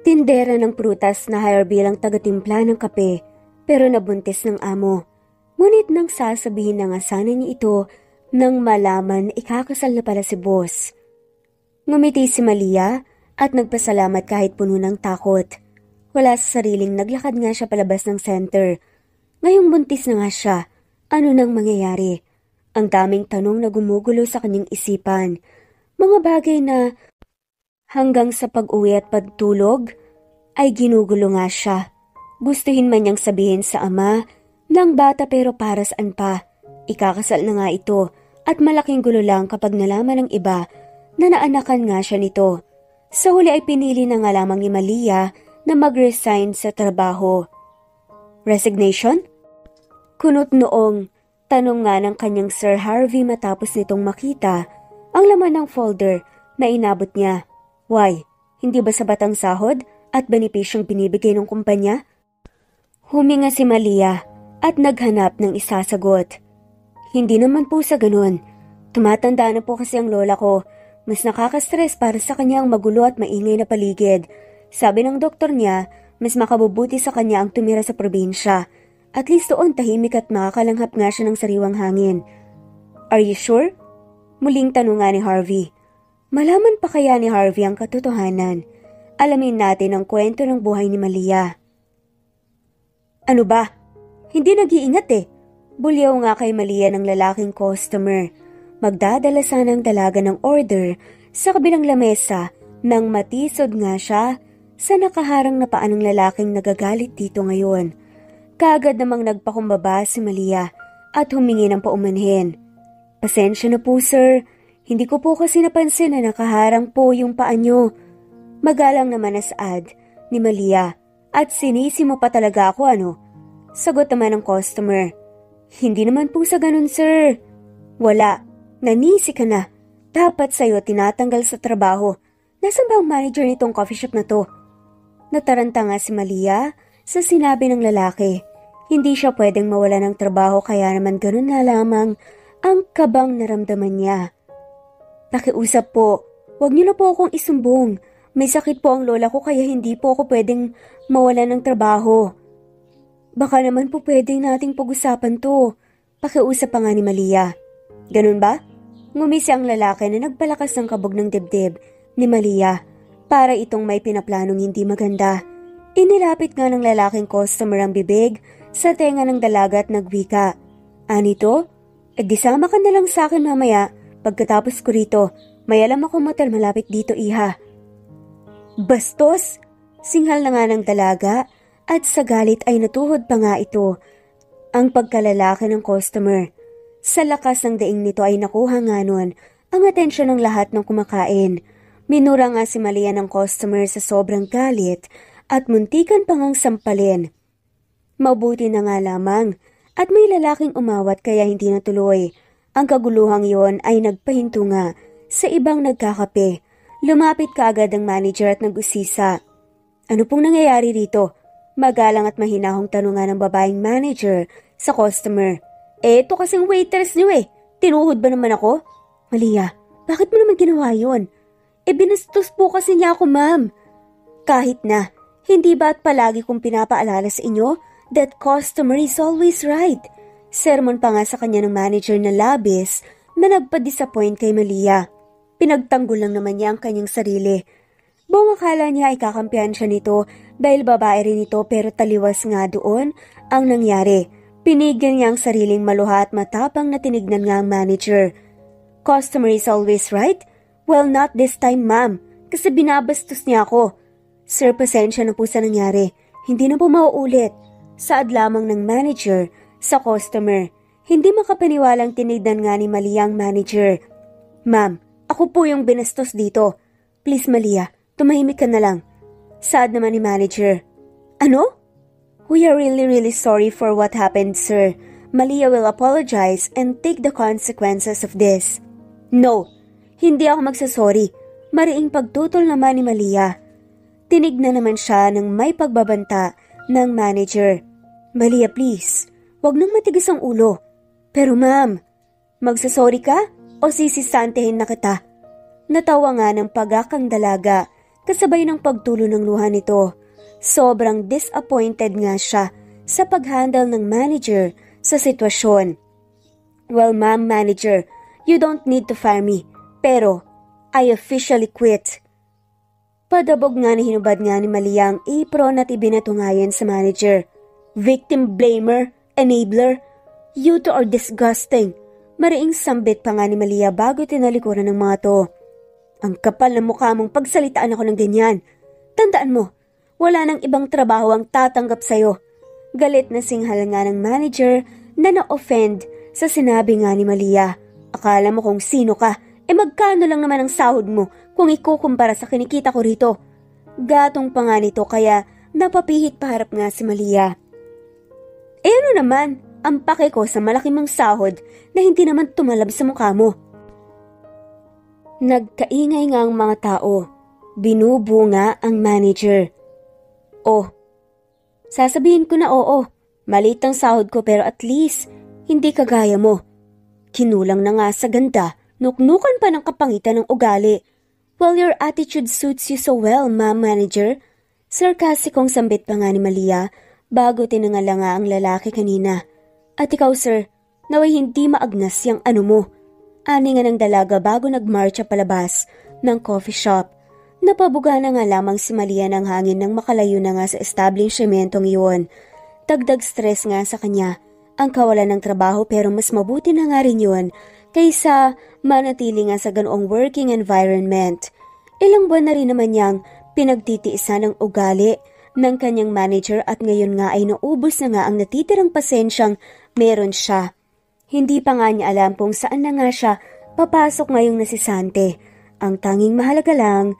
Tindera ng prutas na hire bilang tagatimpla ng kape pero nabuntis ng amo. Ngunit nang sasabihin na nga sana niya ito nang malaman na ikakasal na pala si boss. Ngumiti si Malia at nagpasalamat kahit puno ng takot. Wala sa sariling naglakad nga siya palabas ng center. Ngayong buntis na nga siya, ano nang mangyayari? Ang daming tanong na gumugulo sa kanyang isipan. Mga bagay na hanggang sa pag-uwi at pagtulog ay ginugulo nga siya. Gustuhin man niyang sabihin sa ama ng bata pero para saan pa? Ikakasal na nga ito at malaking gulo lang kapag nalaman ng iba na naanakan nga siya nito. Sa huli ay pinili na nga lamang ni Malia na mag-resign sa trabaho. Resignation? Kunot noong tanong nga ng kanyang Sir Harvey matapos nitong makita ang laman ng folder na inabot niya. Why? Hindi ba sapat ang sahod at benepisyong binibigay ng kumpanya? Huminga si Malia at naghanap ng isasagot. Hindi naman po sa ganun. Tumatanda na po kasi ang lola ko. Mas nakaka-stress para sa kanya ang magulo at maingay na paligid. Sabi ng doktor niya, mas makabubuti sa kanya ang tumira sa probinsya. At least doon tahimik at makakalanghap nga siya ng sariwang hangin. Are you sure? Muling tanong nga ni Harvey. Malaman pa kaya ni Harvey ang katotohanan? Alamin natin ang kwento ng buhay ni Malia. Ano ba? Hindi nag-iingat eh. Bulyaw nga kay Malia ng lalaking customer. Magdadala sana ng dalaga ng order sa kabilang lamesa nang matisod nga siya sa nakaharang na paa ng lalaking nagagalit dito ngayon. Kaagad namang nagpakumbaba si Malia at humingi ng paumanhin. Pasensya na po sir, hindi ko po kasi napansin na nakaharang po yung paa nyo. Magalang naman na saad ni Malia at sinisi mo pa talaga ako ano? Sagot naman ng customer. Hindi naman po sa ganun sir. Wala, nanisi ka na. Dapat sa'yo tinatanggal sa trabaho. Nasaan ba ang manager nitong coffee shop na to? Nataranta nga si Malia sa sinabi ng lalaki. Hindi siya pwedeng mawala ng trabaho kaya naman ganun na lamang ang kabang naramdaman niya. Nakiusap po, huwag niyo na po akong isumbong. May sakit po ang lola ko kaya hindi po ako pwedeng mawala ng trabaho. Baka naman po pwedeng nating pag-usapan to. Pakiusap pa nga ni Malia. Ganun ba? Ngumisi ang lalaki na nagpalakas ng kabog ng dibdib ni Malia para itong may pinaplanong hindi maganda. Inilapit nga ng lalaking customer ang bibig sa tenga ng dalaga at nagwika. Anito? Disama ka na lang sa akin mamaya pagkatapos ko rito. May alam akong motel malapit dito iha. Bastos! Singhal na nga ng dalaga at sa galit ay natuhod pa nga ito ang pagkalalaki ng customer. Sa lakas ng daing nito ay nakuha nga nun ang atensyon ng lahat ng kumakain. Minura nga si Malia ng customer sa sobrang galit at muntikan pang ang sampalin. Mabuti na nga lamang at may lalaking umawat kaya hindi natuloy. Ang kaguluhang yon ay nagpahinto nga sa ibang nagkakape. Lumapit kaagad ang manager at nag-usisa. Ano pong nangyayari rito? Magalang at mahinahong tanungan ng babaeng manager sa customer. Ito kasing waitress niyo eh. Tinuhod ba naman ako? Malia, bakit mo naman ginawa yun? Binastos po kasi niya ako ma'am. Kahit na, hindi ba at palagi kong pinapaalala sa inyo that customer is always right? Sermon pa nga sa kanya ng manager na labis na nagpa-disappoint kay Malia. Pinagtanggol lang naman niya ang kanyang sarili. Buong akala niya ay kakampihan siya nito dahil babae rin ito pero taliwas nga doon ang nangyari. Pinigil niya ang sariling maluha at matapang na tinignan nga ang manager. Customer is always right? Well, not this time ma'am, kasi binabastos niya ako. Sir, pasensya na po sa nangyari. Hindi na po mauulit. Saad lamang ng manager sa customer. Hindi makapaniwalang tinignan nga ni Malia ang manager. Ma'am, ako po yung binastos dito. Please Malia, tumahimik ka na lang. Saad naman ni manager. Ano? We are really sorry for what happened, sir. Malia will apologize and take the consequences of this. No, hindi ako magsasorry. Mariing pagtutol naman ni Malia. Tinignan naman siya ng may pagbabanta ng manager. Malia, please, wag nang matigas ang ulo. Pero ma'am, magsasorry ka o sisisantehin na kita? Natawa nga ng pagakang dalaga kasabay ng pagtulo ng luha nito. Sobrang disappointed nga siya sa pag-handle ng manager sa sitwasyon. "Well, ma'am manager, you don't need to fire me, pero I officially quit." Padabog nga ni hinubad nga ni Malia ang apron at ibinatungayan sa manager. "Victim blamer, enabler, you two are disgusting." Mariing sambit pa nga ni Malia bago tinalikuran ng mga to. "Ang kapal ng mukha mong pagsalitaan ako ng ganyan. Tandaan mo, wala nang ibang trabaho ang tatanggap sa'yo." Galit na singhal nga ng manager na na-offend sa sinabi nga ni Malia. "Akala mo kung sino ka? Magkano lang naman ang sahod mo kung ikukumpara sa kinikita ko rito?" Gatong pa nga nito kaya napapihit paharap nga si Malia. Ano naman, ang pake ko sa malaki mong sahod na hindi naman tumalab sa mukha mo?" Nagkaingay nga ang mga tao. Binubunga ang manager. "Oh, sasabihin ko na oo. Maliit ang sahod ko pero at least hindi kagaya mo. Kinulang na nga sa ganda, nuknukan pa ng kapangitan ng ugali. Well, your attitude suits you so well, ma'am manager." Sarkasikong sambit pa nga ni Malia bago tinangala nga ang lalaki kanina. "At ikaw sir, naway hindi maagnas yang ano mo." Ani nga ng dalaga bago nagmarcha palabas ng coffee shop. Napabuga na nga lamang si Malia ng hangin nang makalayo na nga sa establishmentong iyon. Dagdag stress nga sa kanya ang kawalan ng trabaho pero mas mabuti na nga rin yun kaysa manatili nga sa ganoong working environment. Ilang buwan na rin naman niyang pinagtitiisan ng ugali ng kanyang manager at ngayon nga ay naubos na nga ang natitirang pasensyang meron siya. Hindi pa nga niya alam kung saan na nga siya papasok ngayong nasisante. Ang tanging mahalaga lang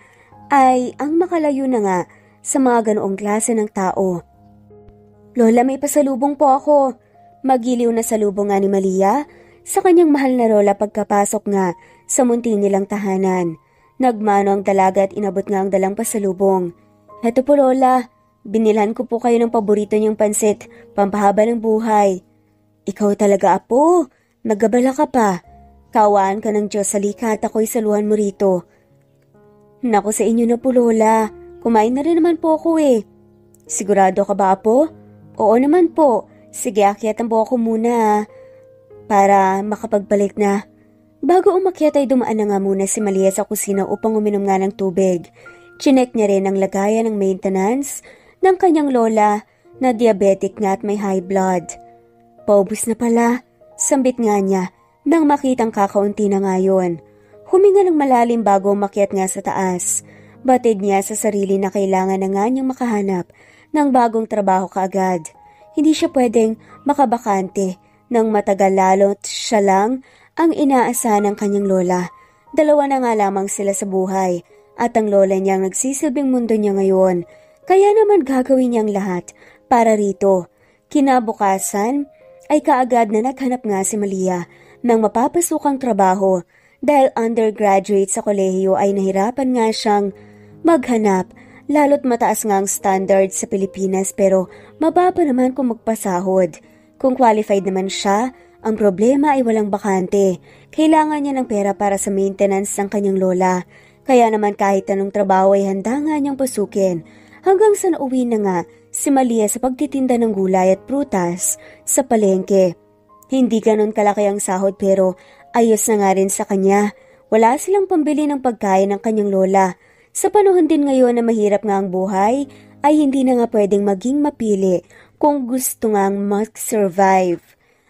ay ang makalayo na nga sa mga ganoong klase ng tao. "Lola, may pasalubong po ako." Magiliw na salubong nga ni Malia sa kanyang mahal na lola pagkapasok nga sa munti nilang tahanan. Nagmano ang dalaga at inabot nga ang dalang pasalubong. "Heto po lola, binilhan ko po kayo ng paborito niyong pansit, pampahaba ng buhay." "Ikaw talaga apo, nagabala ka pa. Kawaan ka ng Diyos, halika at ako'y saluhan mo rito." "Naku sa inyo na po lola, kumain na rin naman po ako eh." "Sigurado ka ba apo?" "Oo naman po. Sige, akyatan po ako muna para makapagbalik na." Bago umakyat ay dumaan na nga muna si Malia sa kusina upang uminom nga ng tubig. Chinek niya rin ang lagayan ng maintenance ng kanyang lola na diabetic nga at may high blood. Paubos na pala, sambit nga niya nang makitang kakaunti na nga yun. Huminga ng malalim bago umakyat nga sa taas. Batid niya sa sarili na kailangan na nga niyang makahanap ng bagong trabaho kaagad. Hindi siya pwedeng makabakante ng matagal lalo't siya lang ang inaasahan ng kanyang lola. Dalawa na nga lamang sila sa buhay at ang lola niyang nagsisilbing mundo niya ngayon. Kaya naman gagawin niyang lahat para rito. Kinabukasan ay kaagad na naghanap nga si Malia ng mapapasukang trabaho dahil undergraduate sa kolehiyo ay nahirapan nga siyang maghanap lalo't mataas nga ang standard sa Pilipinas pero mababa naman kung magpasahod. Kung qualified naman siya, ang problema ay walang bakante. Kailangan niya ng pera para sa maintenance ng kanyang lola. Kaya naman kahit anong trabaho ay handa nga niyang pasukin. Hanggang sa nauwi na nga si Malia sa pagtitinda ng gulay at prutas sa palengke. Hindi ganon kalaki ang sahod pero ayos na nga rin sa kanya. Wala silang pambili ng pagkain ng kanyang lola. Sa panahon din ngayon na mahirap nga ang buhay, ay hindi na nga pwedeng maging mapili kung gusto ngang mag-survive.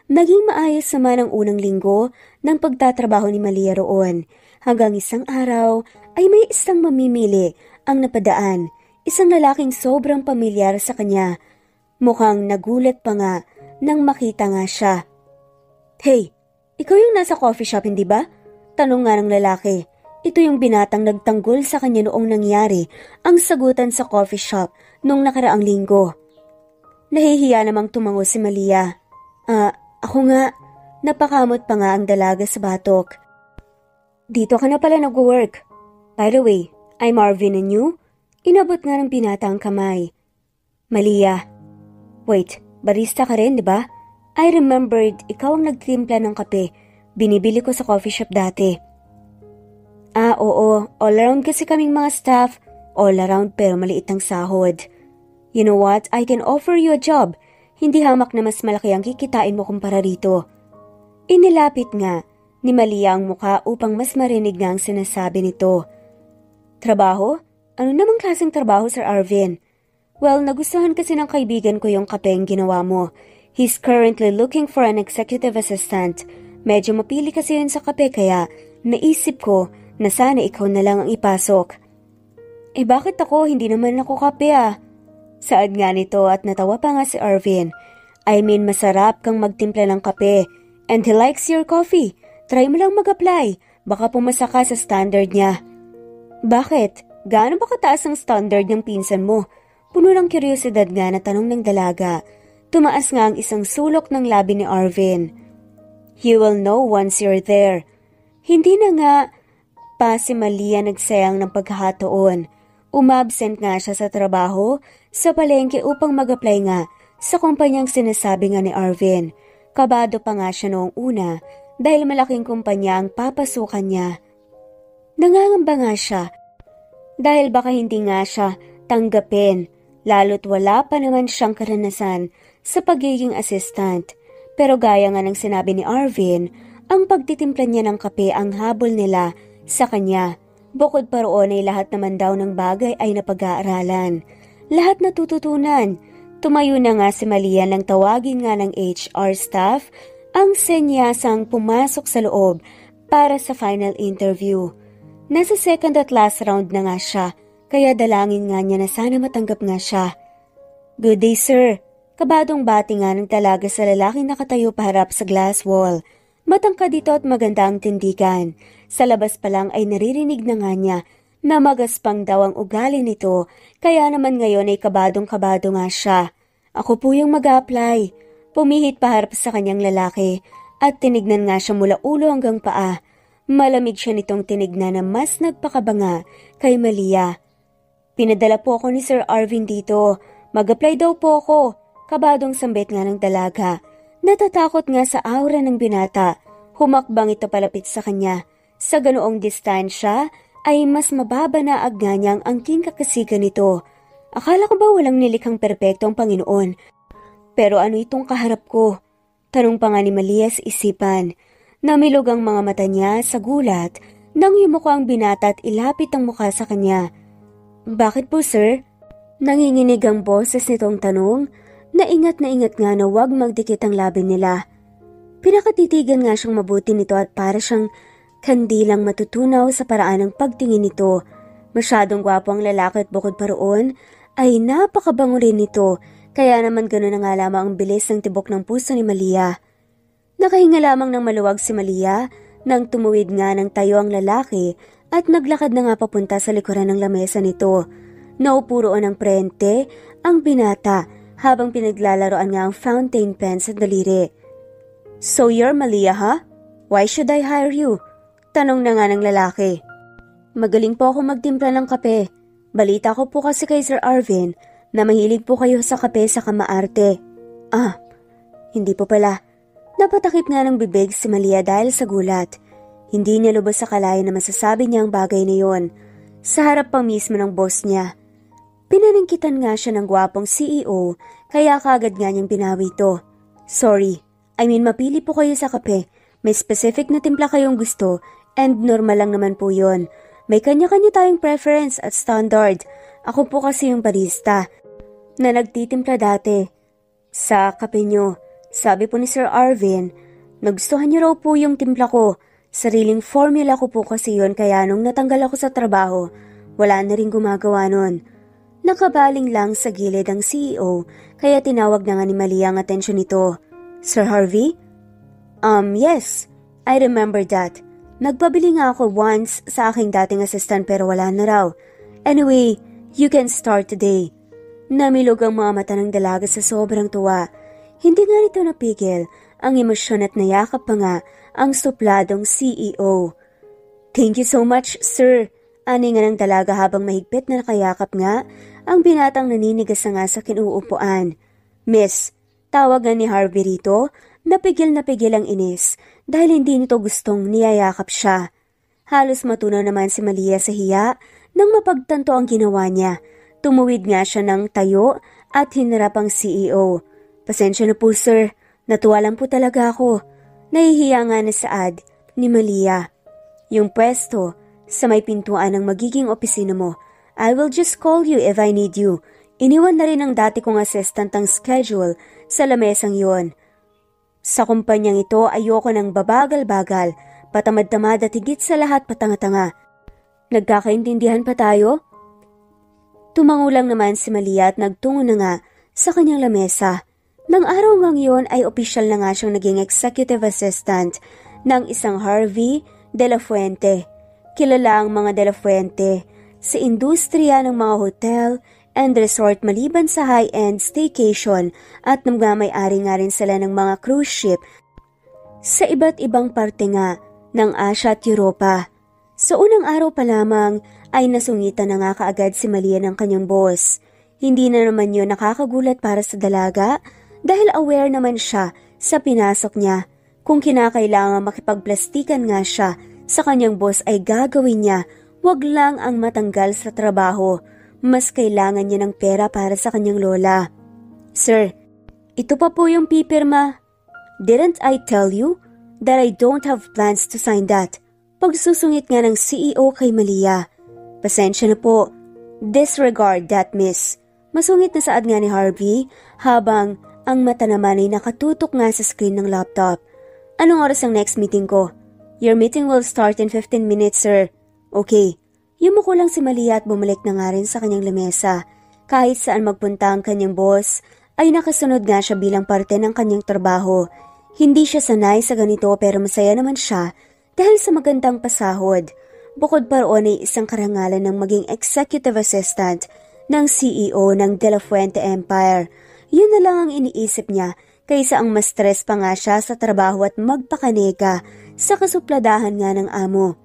Naging maayos naman ang unang linggo ng pagtatrabaho ni Malia roon. Hanggang isang araw ay may isang mamimili ang napadaan. Isang lalaking sobrang pamilyar sa kanya. Mukhang nagulat pa nga nang makita nga siya. "Hey, ikaw yung nasa coffee shop, hindi ba?" Tanong nga ng lalaki. Ito yung binatang nagtanggol sa kanya noong nangyari ang sagutan sa coffee shop nung nakaraang linggo. Nahihiya namang tumango si Malia. Ako nga." Napakamot pa nga ang dalaga sa batok. "Dito ka na pala nag-work. By the way, I'm Marvin and you?" Inabot nga ng binata ang kamay. "Malia. Wait, barista ka rin, di ba? I remembered ikaw ang nagtimpla ng kape. Binibili ko sa coffee shop dati." Oo. All around kasi kaming mga staff. All around pero maliit ang sahod. You know what? I can offer you a job. Hindi hamak na mas malaki ang kikitain mo kumpara rito. Inilapit nga ni Malia ang muka upang mas marinig nga ang sinasabi nito. Trabaho? Ano namang klaseng trabaho, Sir Arvin? Well, nagustuhan kasi ng kaibigan ko yung kapeng ginawa mo. He's currently looking for an executive assistant. Medyo mapili kasi yun sa kape kaya naisip ko na sana ikaw na lang ang ipasok. Bakit ako? Hindi naman ako kape Saad nga nito at natawa pa nga si Arvin. I mean, masarap kang magtimpla ng kape. And he likes your coffee. Try mo lang mag-apply. Baka pumasa ka sa standard niya. Bakit? Gaano ba kataas ang standard ng pinsan mo? Puno ng kuryosidad nga na tanong ng dalaga. Tumaas nga ang isang sulok ng labi ni Arvin. You will know once you're there. Hindi na nga pa si Malia nagsayang ng pagkakataon. Umabsent nga siya sa trabaho sa palengke upang mag-apply nga sa kumpanyang sinasabi nga ni Arvin. Kabado pa nga siya noong una dahil malaking kumpanya ang papasukan niya. Nangangamba nga siya dahil baka hindi nga siya tanggapin lalo't wala pa naman siyang karanasan sa pagiging assistant. Pero gaya nga ng sinabi ni Arvin, ang pagtitimpla niya ng kape ang habol nila sa kanya. Bukod pa roon ay lahat naman daw ng bagay ay napag-aaralan. Lahat natututunan. Tumayo na nga si Malia nang tawagin nga ng HR staff ang senyasang pumasok sa loob para sa final interview. Nasa second at last round na nga siya, kaya dalangin nga niya na sana matanggap nga siya. Good day, sir. Kabadong bati nga ng talaga sa lalaking nakatayo paharap sa glass wall. Matangkad dito at maganda ang tindigan. Sa labas pa lang ay naririnig na nga niya na magaspang daw ang ugali nito, kaya naman ngayon ay kabadong-kabado nga siya. Ako po yung mag-a-apply. Pumihit paharap sa kanyang lalaki at tinignan nga siya mula ulo hanggang paa. Malamig siya nitong tinignan na mas nagpakabanga kay Malia. Pinadala po ako ni Sir Arvin dito. Mag-apply daw po ako. Kabadong sambit nga ng dalaga. Natatakot nga sa aura ng binata. Humakbang ito palapit sa kanya. Sa ganoong distansya ay mas mababa na agad niyang angking kakasigan nito. Akala ko ba walang nilikhang perpekto ang Panginoon? Pero ano itong kaharap ko? Tanong pa nga ni Malia sa isipan. Namilog ang mga mata niya sa gulat nang yumuko ang binata at ilapit ang mukha sa kanya. Bakit po, sir? Nanginginig ang boses nitong tanong. Naingat nga na huwag magdikit ang labi nila. Pinakatitigan nga siyang mabuti nito at para siyang kandilang matutunaw sa paraan ng pagtingin nito. Masyadong gwapo ang lalaki at bukod pa roon ay napakabango rin nito, kaya naman gano'n na nga lamang ang bilis ng tibok ng puso ni Malia. Nakahinga lamang ng maluwag si Malia nang tumuwid nga ng tayo ang lalaki at naglakad na nga papunta sa likuran ng lamesa nito. Naupo roon ang prente ang binata habang pinaglalaroan nga ang fountain pen sa daliri. So you're Malia, ha? Why should I hire you? Tanong na nga ng lalaki. Magaling po ako magtimpla ng kape. Balita ko po kasi kay Sir Arvin na mahilig po kayo sa kape sa kamaarte. Hindi po pala. Napatakip nga ng bibig si Malia dahil sa gulat. Hindi niya lubos sa kalaya na masasabi niya ang bagay na yon. Sa harap pa mismo ng boss niya. Pinaningkitan nga siya ng gwapong CEO kaya kagad nga niyang binawi ito. Sorry, mapili po kayo sa kape. May specific na timpla kayong gusto and normal lang naman po yon. May kanya-kanya tayong preference at standard. Ako po kasi yung barista na nagtitimpla dati sa kape nyo. Sabi po ni Sir Arvin, nagustuhan niyo raw po yung timpla ko. Sariling formula ko po kasi yon kaya nung natanggal ako sa trabaho, wala na rin gumagawa nun. Nakabaling lang sa gilid ang CEO kaya tinawag na nga ni Malia ang atensyon nito. Sir Harvey? Yes, I remember that. Nagpabili nga ako once sa aking dating assistant pero wala na raw. Anyway, you can start today. Namilog ang mga mata ng dalaga sa sobrang tuwa. Hindi nga nito napigil ang emosyon at nayakap pa nga ang supladong CEO. Thank you so much, sir. Ani nga ng dalaga habang mahigpit na nakayakap nga ang binatang naninigas na nga sa kinuupuan. Miss, tawagan ni Harvey rito, napigil ang inis dahil hindi nito gustong niyayakap siya. Halos matunaw naman si Malia sa hiya Nang mapagtanto ang ginawa niya, tumuwid nga siya ng tayo at hinarap ang CEO. Pasensya na po sir, natuwa lang po talaga ako. Nahihiya nga na saad ni Malia. Yung pwesto sa may pintuan ng magiging opisina mo. I will just call you if I need you. Iniwan na rin ng dati kong assistant ang schedule sa lamesang yon. Sa kumpanyang ito ayoko ng babagal-bagal, patamad-tamad at higit sa lahat patanga-tanga. Nagkakaintindihan pa tayo? Tumango lang naman si Malia at nagtungo na nga sa kanyang lamesa. Nang araw ngang yon ay opisyal na nga siyang naging executive assistant ng isang Harvey de la Fuente. Kilala ang mga de la Fuente sa industriya ng mga hotel and resort maliban sa high-end staycation at nagmamay-ari nga rin sila ng mga cruise ship sa iba't ibang parte nga ng Asia at Europa. Sa unang araw pa lamang ay nasungitan na nga kaagad si Malia ng kanyang boss. Hindi na naman yun nakakagulat para sa dalaga dahil aware naman siya sa pinasok niya. Kung kinakailangan makipagplastikan nga siya sa kanyang boss ay gagawin niya, wag lang ang matanggal sa trabaho. Mas kailangan niya ng pera para sa kanyang lola. Sir, ito pa po yung pipirma. Didn't I tell you that I don't have plans to sign that? Pagsusungit nga ng CEO kay Malia. Pasensya na po. Disregard that, miss. Masungit na saad nga ni Harvey habang ang mata naman ay nakatutok nga sa screen ng laptop. Anong oras ang next meeting ko? Your meeting will start in 15 minutes, sir. Okay. Yumuko lang si Malia at bumalik na nga rin sa kanyang lamesa. Kahit saan magpunta ang kanyang boss, ay nakasunod nga siya bilang parte ng kanyang trabaho. Hindi siya sanay sa ganito pero masaya naman siya dahil sa magandang pasahod. Bukod pa roon ay isang karangalan ng maging executive assistant ng CEO ng De La Fuente Empire. Yun na lang ang iniisip niya kaysa ang ma-stress pa nga siya sa trabaho at magpakaneka sa kasupladahan nga ng amo.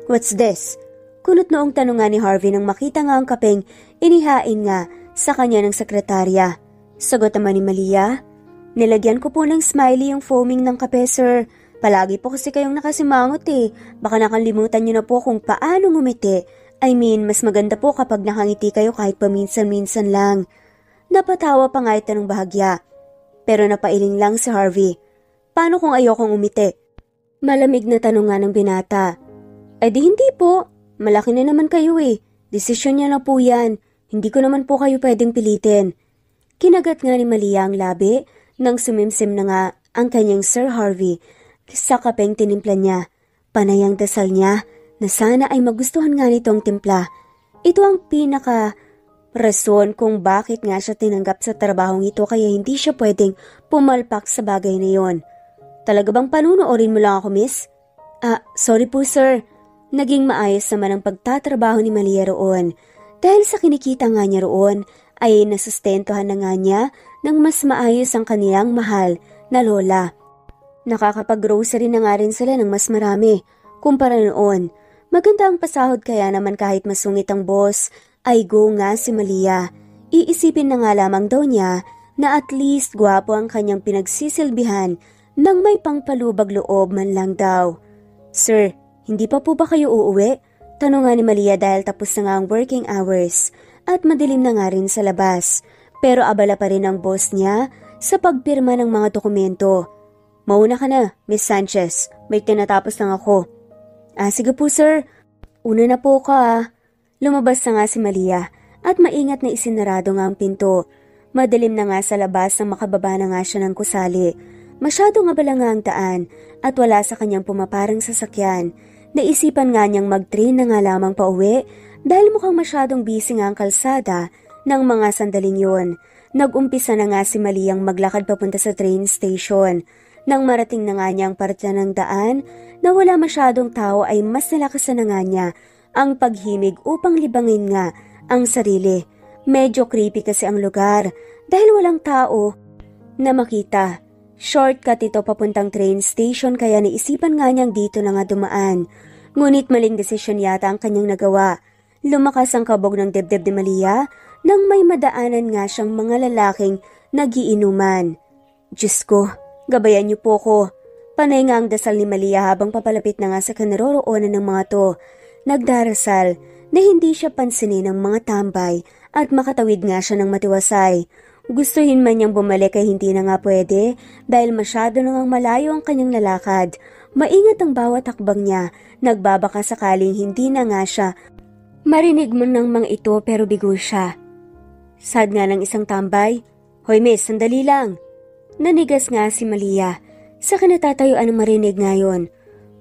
What's this? Kunot noong tanong nga ni Harvey nang makita nga ang kapeng inihain nga sa kanya ng sekretarya. Sagot naman ni Malia, nilagyan ko po ng smiley yung foaming ng kape, sir. Palagi po kasi kayong nakasimangot eh. Baka nakalimutan niyo na po kung paano ngumiti. I mean, mas maganda po kapag nakangiti kayo kahit paminsan-minsan lang. Napatawa pa nga ito ng bahagya. Pero napailing lang si Harvey. Paano kung ayokong umiti? Malamig na tanong nga ng binata. Eh di hindi po. Malaki na naman kayo eh. Desisyon niya na po yan. Hindi ko naman po kayo pwedeng pilitin. Kinagat nga ni Malia ang labi nang sumimsim na nga ang kanyang Sir Harvey sa kapeng tinimpla niya. Panay ang dasal niya na sana ay magustuhan nga nitong timpla. Ito ang pinaka-rason kung bakit nga siya tinanggap sa trabahong ito kaya hindi siya pwedeng pumalpak sa bagay na yon. Talaga bang panunuorin mo lang ako, miss? Sorry po sir. Naging maayos naman ang pagtatrabaho ni Malia roon. Dahil sa kinikita nga niya roon, ay nasustentuhan na nga niya ng mas maayos ang kanilang mahal na lola. Nakakapag-grocery na nga rin sila ng mas marami kumpara noon. Maganda ang pasahod kaya naman kahit masungit ang boss, ay go nga si Malia. Iisipin na nga lamang daw niya na at least gwapo ang kanyang pinagsisilbihan nang may pangpalubag loob man lang daw. Sir, hindi pa po ba kayo uuwi? Tanong nga ni Malia dahil tapos na nga ang working hours at madilim na nga rin sa labas. Pero abala pa rin ang boss niya sa pagpirma ng mga dokumento. Mauna ka na, Miss Sanchez. May tinatapos lang ako. Sige po sir. Una na po ka. Lumabas na nga si Malia at maingat na isinarado nga ang pinto. Madilim na nga sa labas nang makababa na nga siya ng kusali. Masyadong abala nga ang daan at wala sa kanyang pumaparang sasakyan. Naisipan nga niyang mag-train na nga lamang pauwi dahil mukhang masyadong busy nga ang kalsada ng mga sandaling yon. Nag-umpisa na nga si Maliang maglakad papunta sa train station. Nang marating na nga niya ang parte ng daan na wala masyadong tao ay mas nalakasan na nga niya ang paghimig upang libangin nga ang sarili. Medyo creepy kasi ang lugar dahil walang tao na makita. Shortcut ito papuntang train station kaya naisipan nga niyang dito na nga dumaan. Ngunit maling desisyon yata ang kanyang nagawa. Lumakas ang kabog ng dibdib ni Malia nang may madaanan nga siyang mga lalaking nagiinuman. Diyos ko, gabayan niyo po ko. Panay nga ang dasal ni Malia habang papalapit na nga sa kanaroroonan ng mga to. Nagdarasal na hindi siya pansinin ng mga tambay at makatawid nga siya ng matiwasay. Gustuhin man niyang bumalik ay hindi na nga pwede dahil masyado nang malayo ang kanyang lalakad. Maingat ang bawat hakbang niya, nagbabaka sakaling hindi na nga siya. Marinig mo ng mga ito pero bigo siya. Sad nga ng isang tambay, "Hoy miss, sandali lang." Nanigas nga si Malia. Sa kinatatayuan ng marinig ngayon.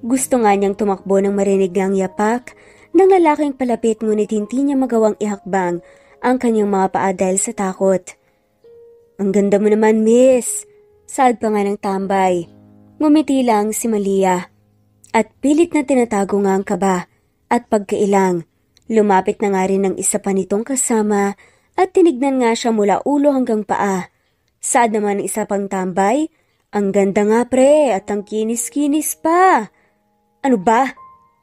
Gusto nga niyang tumakbo ng marinig ngang yapak ng lalaking palapit ngunit hindi niya magawang ihakbang ang kanyang mga paa dahil sa takot. "Ang ganda mo naman, miss." Sad pa nga ng tambay. Ngumiti lang si Malia at pilit na tinatago nga ang kaba at pagkailang. Lumapit na nga rin ng isa pa nitong kasama at tinignan nga siya mula ulo hanggang paa. Sad naman ng isa pang tambay, "Ang ganda nga pre at ang kinis-kinis pa." "Ano ba?"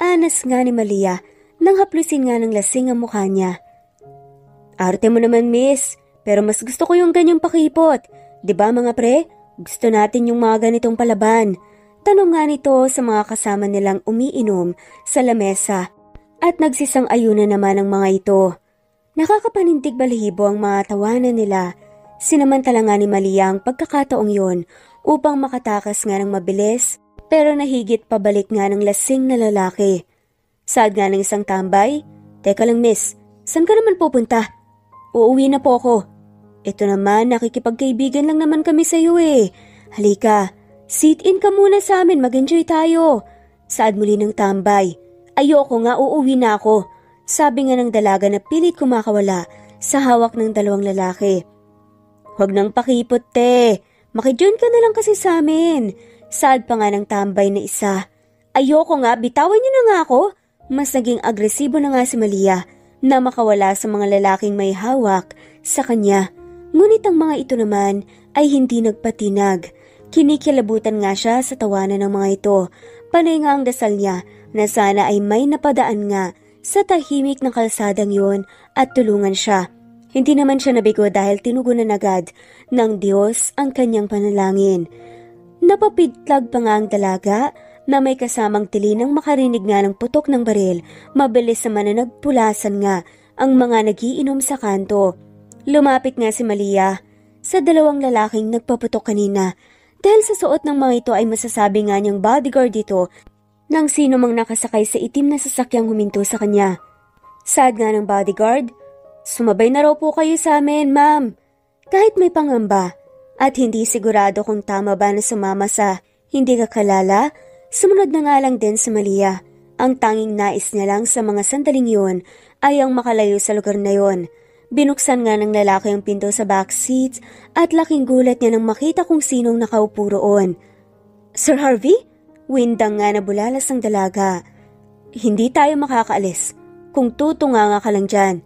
Anas nga ni Malia nang haplusin nga ng lasing ang mukha niya. "Arte mo naman miss, pero mas gusto ko yung ganyang pakipot. 'Di ba mga pre? Gusto natin yung mga ganitong palaban." Tanong nga nito sa mga kasama nilang umiinom sa lamesa at nagsisang-ayunan naman ang mga ito. Nakakapanindig balahibo ang mga tawanan nila. Sinamantala nga ni Malia ang pagkakataong yon upang makatakas nga ng mabilis pero nahigit pabalik nga ng lasing na lalaki. Sad nga ng isang tambay, "Teka lang miss, saan ka naman pupunta?" "Uuwi na po ako." "Ito naman, nakikipagkaibigan lang naman kami sa iyo eh. Halika, sit-in ka muna sa amin, mag-enjoy tayo." Sad muli ng tambay, "Ayoko nga, uuwi na ako." Sabi nga ng dalaga na pilit kumakawala sa hawak ng dalawang lalaki. "Huwag nang pakipot te, makijoin ka na lang kasi sa amin." Sad pa nga ng tambay na isa. "Ayoko nga, bitawan niyo na nga ako." Mas naging agresibo na nga si Malia na makawala sa mga lalaking may hawak sa kanya. Ngunit ang mga ito naman ay hindi nagpatinag. Kinikilabutan nga siya sa tawanan ng mga ito. Panay nga ang dasal niya na sana ay may napadaan nga sa tahimik ng kalsadang yon at tulungan siya. Hindi naman siya nabigo dahil tinugunan agad ng Diyos ang kanyang panalangin. Napapitlag pa nga ang dalaga na may kasamang tili nang makarinig nga ng putok ng baril. Mabilis naman na nagpulasan nga ang mga nagiinom sa kanto. Lumapit nga si Malia sa dalawang lalaking nagpaputok kanina. Dahil sa suot ng mga ito ay masasabi nga niyang bodyguard ito ng sino mang nakasakay sa itim na sasakyang huminto sa kanya. Sad nga ng bodyguard, "Sumabay na raw po kayo sa amin, ma'am." Kahit may pangamba at hindi sigurado kung tama ba na sumama sa hindi kakalala, sumunod na nga lang din si Malia. Ang tanging nais niya lang sa mga sandaling yun ay ang makalayo sa lugar na yon. Binuksan nga ng lalaki ang pinto sa backseat at laking gulat niya nang makita kung sinong nakaupo roon. "Sir Harvey?" Windang nga na bulalas ng dalaga. "Hindi tayo makakaalis kung tutunganga ka lang dyan."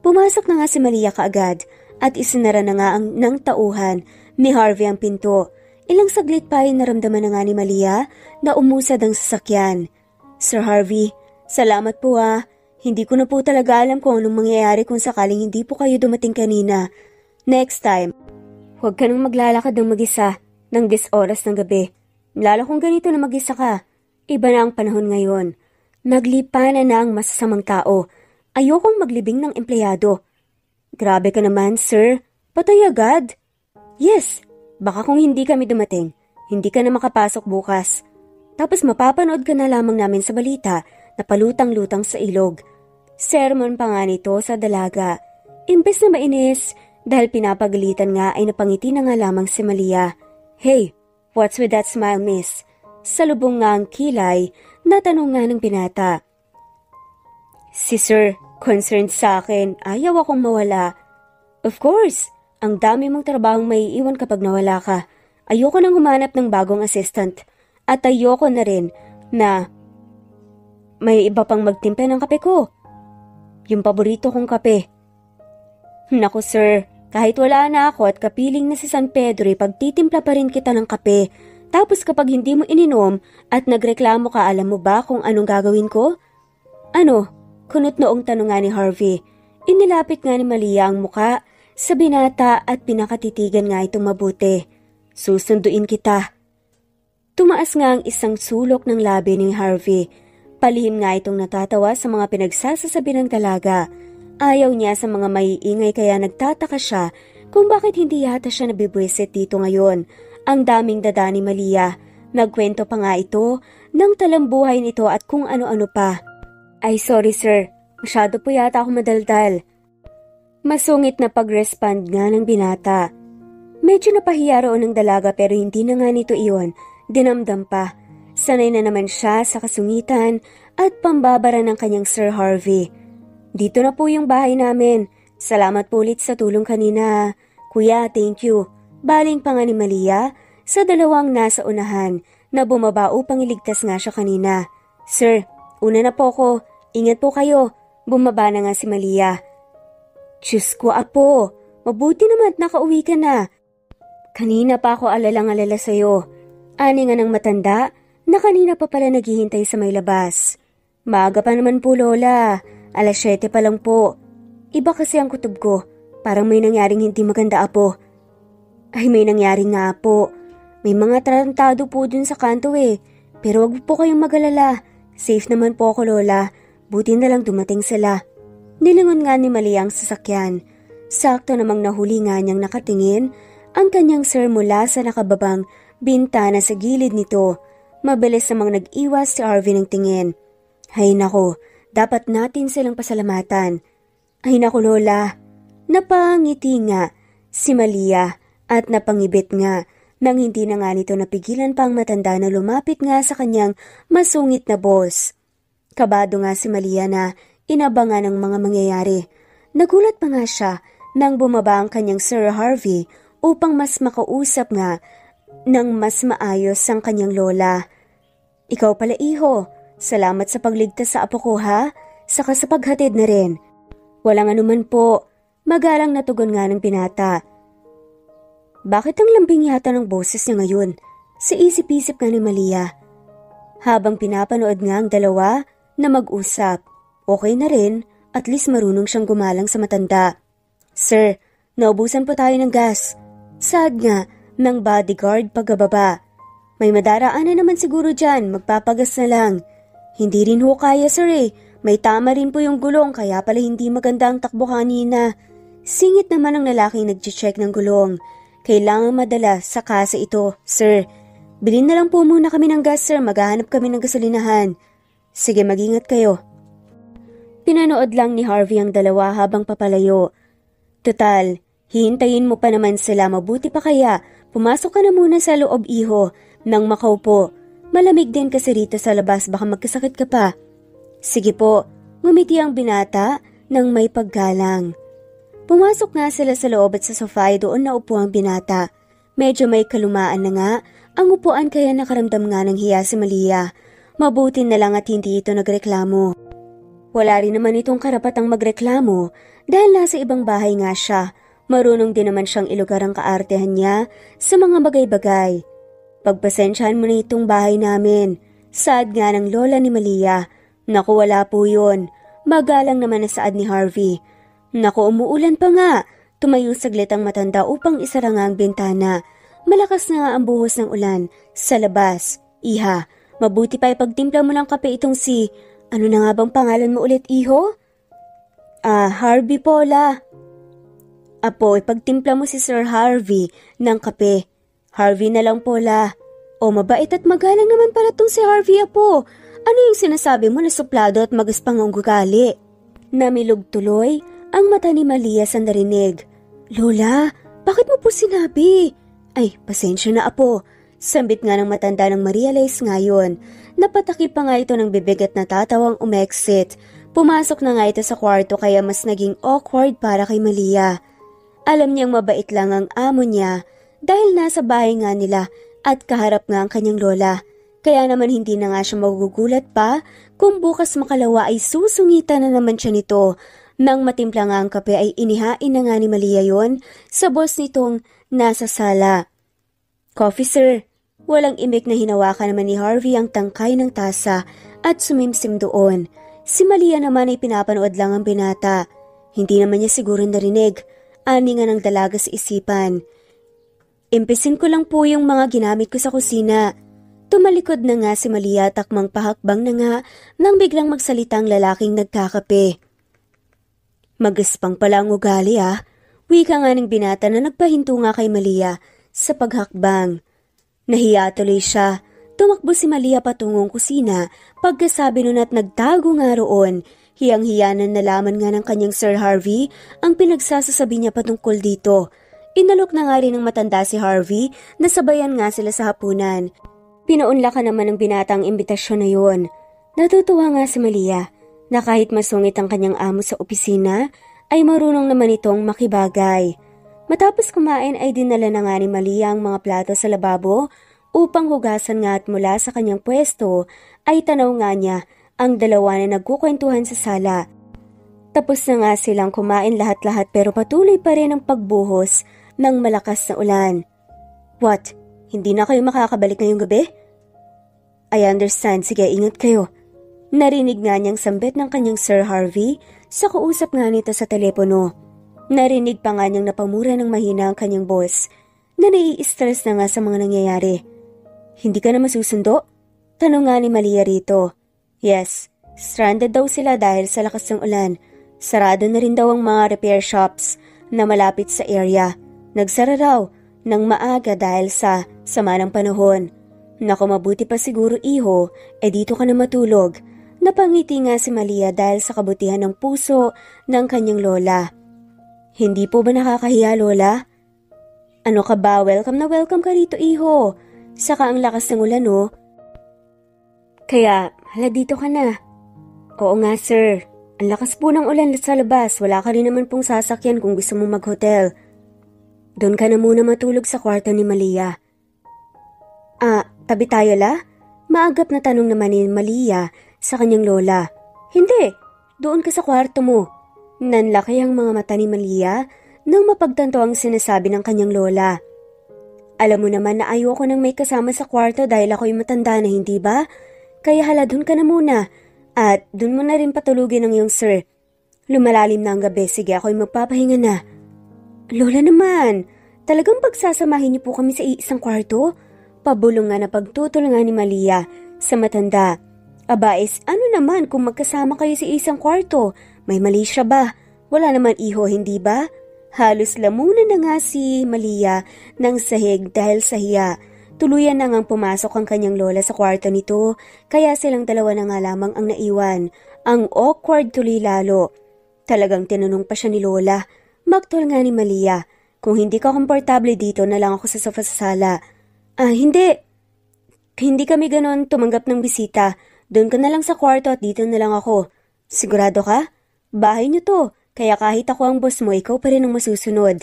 Pumasok na nga si Malia kaagad at isinara na nga ng tauhan ni Harvey ang pinto. Ilang saglit pa ay naramdaman na nga ni Malia na umusad ang sasakyan. "Sir Harvey, salamat po ah. Hindi ko na po talaga alam kung anong mangyayari kung sakaling hindi po kayo dumating kanina. Next time, huwag ka nang maglalakad ng mag-isa ng 10 oras ng gabi. Lalo kung ganito na mag-isa ka. Iba na ang panahon ngayon. Naglipanan na ang masasamang tao. Ayokong maglibing ng empleyado." "Grabe ka naman, sir. Patay agad." "Yes, baka kung hindi kami dumating, hindi ka na makapasok bukas. Tapos mapapanood ka na lamang namin sa balita na palutang-lutang sa ilog." Sermon pa nga nito sa dalaga. Imbes na mainis, dahil pinapagalitan nga ay napangiti na nga lamang si Malia. "Hey, what's with that smile, miss?" Salubong nga ang kilay na tanong nga ng binata. "Si sir, concerned sa akin, ayaw akong mawala." "Of course, ang dami mong trabahong maiiwan kapag nawala ka. Ayoko nang humanap ng bagong assistant. At ayoko na rin na may iba pang magtimpe ng kape ko. Yung paborito kong kape." "Naku sir, kahit wala na ako at kapiling na si San Pedro, pagtitimpla pa rin kita ng kape. Tapos kapag hindi mo ininom at nagreklamo ka, alam mo ba kung anong gagawin ko?" "Ano?" Kunot noong tanong nga ni Harvey. Inilapit nga ni Malia ang muka sa binata at pinakatitigan nga itong mabuti. "Susunduin kita." Tumaas nga ang isang sulok ng labi ni Harvey. Palihim nga itong natatawa sa mga pinagsasasabi ng dalaga. Ayaw niya sa mga maiingay kaya nagtataka siya kung bakit hindi yata siya nabibwisit dito ngayon. Ang daming dada ni Malia. Nagkwento pa nga ito ng talambuhay nito at kung ano-ano pa. Ay sorry sir, masyado po yata ako madaldal. Masungit na pag-respond nga ng binata. Medyo napahiya roon ng dalaga pero hindi na nga nito iyon, dinamdam pa. Sanay na naman siya sa kasungitan at pambabara ng kanyang Sir Harvey. Dito na po yung bahay namin. Salamat po ulit sa tulong kanina. Kuya, thank you. Baling pa nga ni Malia sa dalawang nasa unahan na bumaba upang iligtas nga siya kanina. Sir, una na po ko. Ingat po kayo. Bumaba na nga si Malia. Diyos ko, apo. Mabuti naman at nakauwi ka na. Kanina pa ako alalang-alala sa'yo. Ani nga ng matanda na kanina pa pala naghihintay sa may labas. Maaga pa naman po, Lola. 7:00 pa lang po. Iba kasi ang kutob ko. Parang may nangyaring hindi maganda, apo. Ay, may nangyari nga po. May mga tarantado po dun sa kanto eh. Pero wag po kayong mag-alala. Safe naman po ako, Lola. Buti na lang dumating sila. Nilingon nga ni Malia ang sasakyan. Sakto namang nahuli nga niyang nakatingin ang kanyang sir mula sa nakababang bintana sa gilid nito. Mabilis namang nag-iwas si Harvey ng tingin. Hay nako, dapat natin silang pasalamatan. Ay nako, Lola. Napangiti nga si Malia at napangibit nga nang hindi na nga nito napigilan pang matanda na lumapit nga sa kanyang masungit na boss. Kabado nga si Malia na inabangan ng mga mangyayari. Nagulat pa nga siya nang bumaba ang kanyang Sir Harvey upang mas makausap nga ng mas maayos ang kanyang lola. Ikaw pala, iho. Salamat sa pagligtas sa apo ko, ha? Saka sa paghatid na rin. Walang anuman po. Magalang na tugon nga ng binata. Bakit ang lambing yata ng boses niya ngayon? Sa isip-isip nga ni Malia. Habang pinapanood nga ang dalawa na mag-usap. Okay na rin, at least marunong siyang gumalang sa matanda. Sir, naubusan po tayo ng gas. Sad nga ng bodyguard pagbababa. May madaraan na naman siguro dyan, magpapagas na lang. Hindi rin ho kaya sir eh, may tama rin po yung gulong kaya pala hindi maganda ang takbo kanina. Singit naman ang lalaking nag-check ng gulong. Kailangan madala sa kasa ito, sir. Bilhin na lang po muna kami ng gas sir, maghahanap kami ng gasolinahan. Sige, mag-ingat kayo. Pinanood lang ni Harvey ang dalawa habang papalayo. Total, hihintayin mo pa naman sila, mabuti pa kaya. Pumasok ka na muna sa loob, iho, nang makaupo. Malamig din kasi rito sa labas, baka magkasakit ka pa. Sige po, ngumiti ang binata nang may paggalang. Pumasok nga sila sa loob at sa sofa ay doon naupo ang binata. Medyo may kalumaan na nga ang upuan kaya nakaramdam nga ng hiya si Malia. Mabuti na lang at hindi ito nagreklamo. Wala rin naman itong karapatang magreklamo dahil nasa ibang bahay nga siya. Marunong din naman siyang ilugar ang kaartehan niya sa mga bagay-bagay. Pagpasensyahan mo na itong bahay namin. Saad nga ng lola ni Malia. Naku, wala po yun. Magalang naman na saad ni Harvey. Naku, umuulan pa nga. Tumayo saglit ang matanda upang isara nga ang bintana. Malakas na nga ang buhos ng ulan sa labas. Iha, mabuti pa ipagtimpla mo ng kape itong si... Ano na nga bang pangalan mo ulit, iho? Harvey Paula. Apo, ipagtimpla mo si Sir Harvey ng kape. Harvey na lang, Paula. O, mabait at magalang naman pala tong si Harvey, apo. Ano yung sinasabi mo na suplado at magaspang ang gugali? Namilog tuloy ang mata ni Malia sa narinig. Lola, bakit mo po sinabi? Ay, pasensya na, apo. Sambit nga ng matanda ng ma-realize ngayon. Napatakip pa nga ito ng bibig at natatawang umexit. Pumasok na nga ito sa kwarto kaya mas naging awkward para kay Malia. Alam niyang mabait lang ang amo niya dahil nasa bahay nga nila at kaharap nga ang kanyang lola. Kaya naman hindi na nga siya magugulat pa kung bukas makalawa ay susungitan na naman siya nito. Nang matimpla nga ang kape ay inihain na nga ni Malia yon sa boss nitong nasa sala. Coffee sir. Walang imik na hinawakan naman ni Harvey ang tangkay ng tasa at sumimsim doon. Si Malia naman ay pinapanood lang ang binata. Hindi naman niya siguro narinig. Ani nga ng dalaga sa isipan. Impisin ko lang po yung mga ginamit ko sa kusina. Tumalikod na nga si Malia, takmang pahakbang na nga nang biglang magsalita ang lalaking nagkakape. Magaspang pala ang ugali wika nga ng binata na nagpahinto nga kay Malia sa paghakbang. Nahiya tuloy siya. Tumakbo si Malia patungong kusina, pagkasabi nun at nagtago nga roon. Hiyang-hiyanan nalaman nga ng kanyang Sir Harvey ang pinagsasasabi niya patungkol dito. Inalok na nga rin ng matanda si Harvey na sabayan nga sila sa hapunan. Pinaunlakan naman ng binata ang imbitasyon na yun. Natutuwa nga si Malia na kahit masungit ang kanyang amo sa opisina, ay marunong naman itong makibagay. Matapos kumain ay dinala na nga ni Malia ang mga plato sa lababo upang hugasan nga at mula sa kanyang pwesto ay tanaw nga niya ang dalawa na nagkukwentuhan sa sala. Tapos na nga silang kumain lahat-lahat pero patuloy pa rin ang pagbuhos ng malakas na ulan. What? Hindi na kayo makakabalik ngayong gabi? I understand. Sige, ingat kayo. Narinig nga niyang sambit ng kanyang Sir Harvey sa kausap nga nito sa telepono. Narinig pa nga niyang napamura ng mahina ang kanyang boss na nai-stress na nga sa mga nangyayari. Hindi ka na masusundo? Tanong nga ni Malia rito. Yes, stranded daw sila dahil sa lakas ng ulan. Sarado na rin daw ang mga repair shops na malapit sa area. Nagsara raw ng maaga dahil sa sama ng panahon. Naku, mabuti pa siguro iho, dito ka na matulog. Napangiti nga si Malia dahil sa kabutihan ng puso ng kanyang lola. Hindi po ba nakakahiya, lola? Ano ka ba? Welcome na welcome ka rito, iho. Saka ang lakas ng ulan, Kaya, hala dito ka na. Oo nga, sir. Ang lakas po ng ulan sa labas. Wala ka rin naman pong sasakyan kung gusto mo mag-hotel. Doon ka na muna matulog sa kwarto ni Malia. Tabi tayo la? Maagap na tanong naman ni Malia sa kanyang lola. Hindi, doon ka sa kwarto mo. Nanlaki ang mga mata ni Malia nang mapagtanto ang sinasabi ng kanyang lola. Alam mo naman na ayoko nang may kasama sa kwarto dahil ako'y matanda na, hindi ba? Kaya hala, doon ka na muna. At doon mo na rin patulugin ang iyong sir. Lumalalim na ang gabi. Sige, ako'y magpapahinga na. Lola naman, talagang pagsasamahin niyo po kami sa iisang kwarto? Pabulong nga na pagtutol nga ni Malia sa matanda. Abais, ano naman kung magkasama kayo sa isang kwarto? May mali siya ba? Wala naman iho, hindi ba? Halos lamunan na nga si Malia ng sahig dahil sa hiya. Tuluyan na ngang pumasok ang kanyang lola sa kwarto nito, kaya silang dalawa na nga lamang ang naiwan. Ang awkward tuloy lalo. Talagang tinanong pa siya ni lola. Maktol nga ni Malia, kung hindi ka komportable dito na lang ako sa sofa sa sala. Hindi. Hindi kami ganon tumanggap ng bisita. Doon ka na lang sa kwarto at dito na lang ako. Sigurado ka? Bahay niyo to. Kaya kahit ako ang boss mo, ikaw pa rin ang masusunod.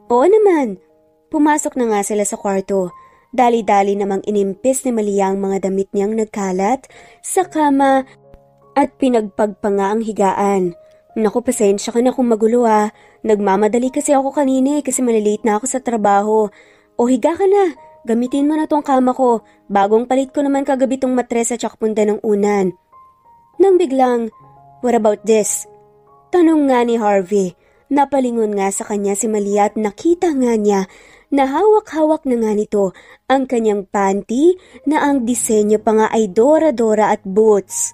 Oo naman. Pumasok na nga sila sa kwarto. Dali-dali namang inimpis ni Malia ang mga damit niyang nagkalat sa kama at pinagpagpa nga ang higaan. Naku, pasensya ka na kung magulo Nagmamadali kasi ako kanina kasi malilate na ako sa trabaho. O higa ka na. Gamitin mo na tong kama ko. Bagong palit ko naman kagabi tong matres at punda ng unan. Nang biglang, what about this? Tanong nga ni Harvey. Napalingon nga sa kanya si Malia at nakita nga niya na hawak-hawak na nga nito ang kanyang panty na ang disenyo pa nga ay Dora-Dora at boots.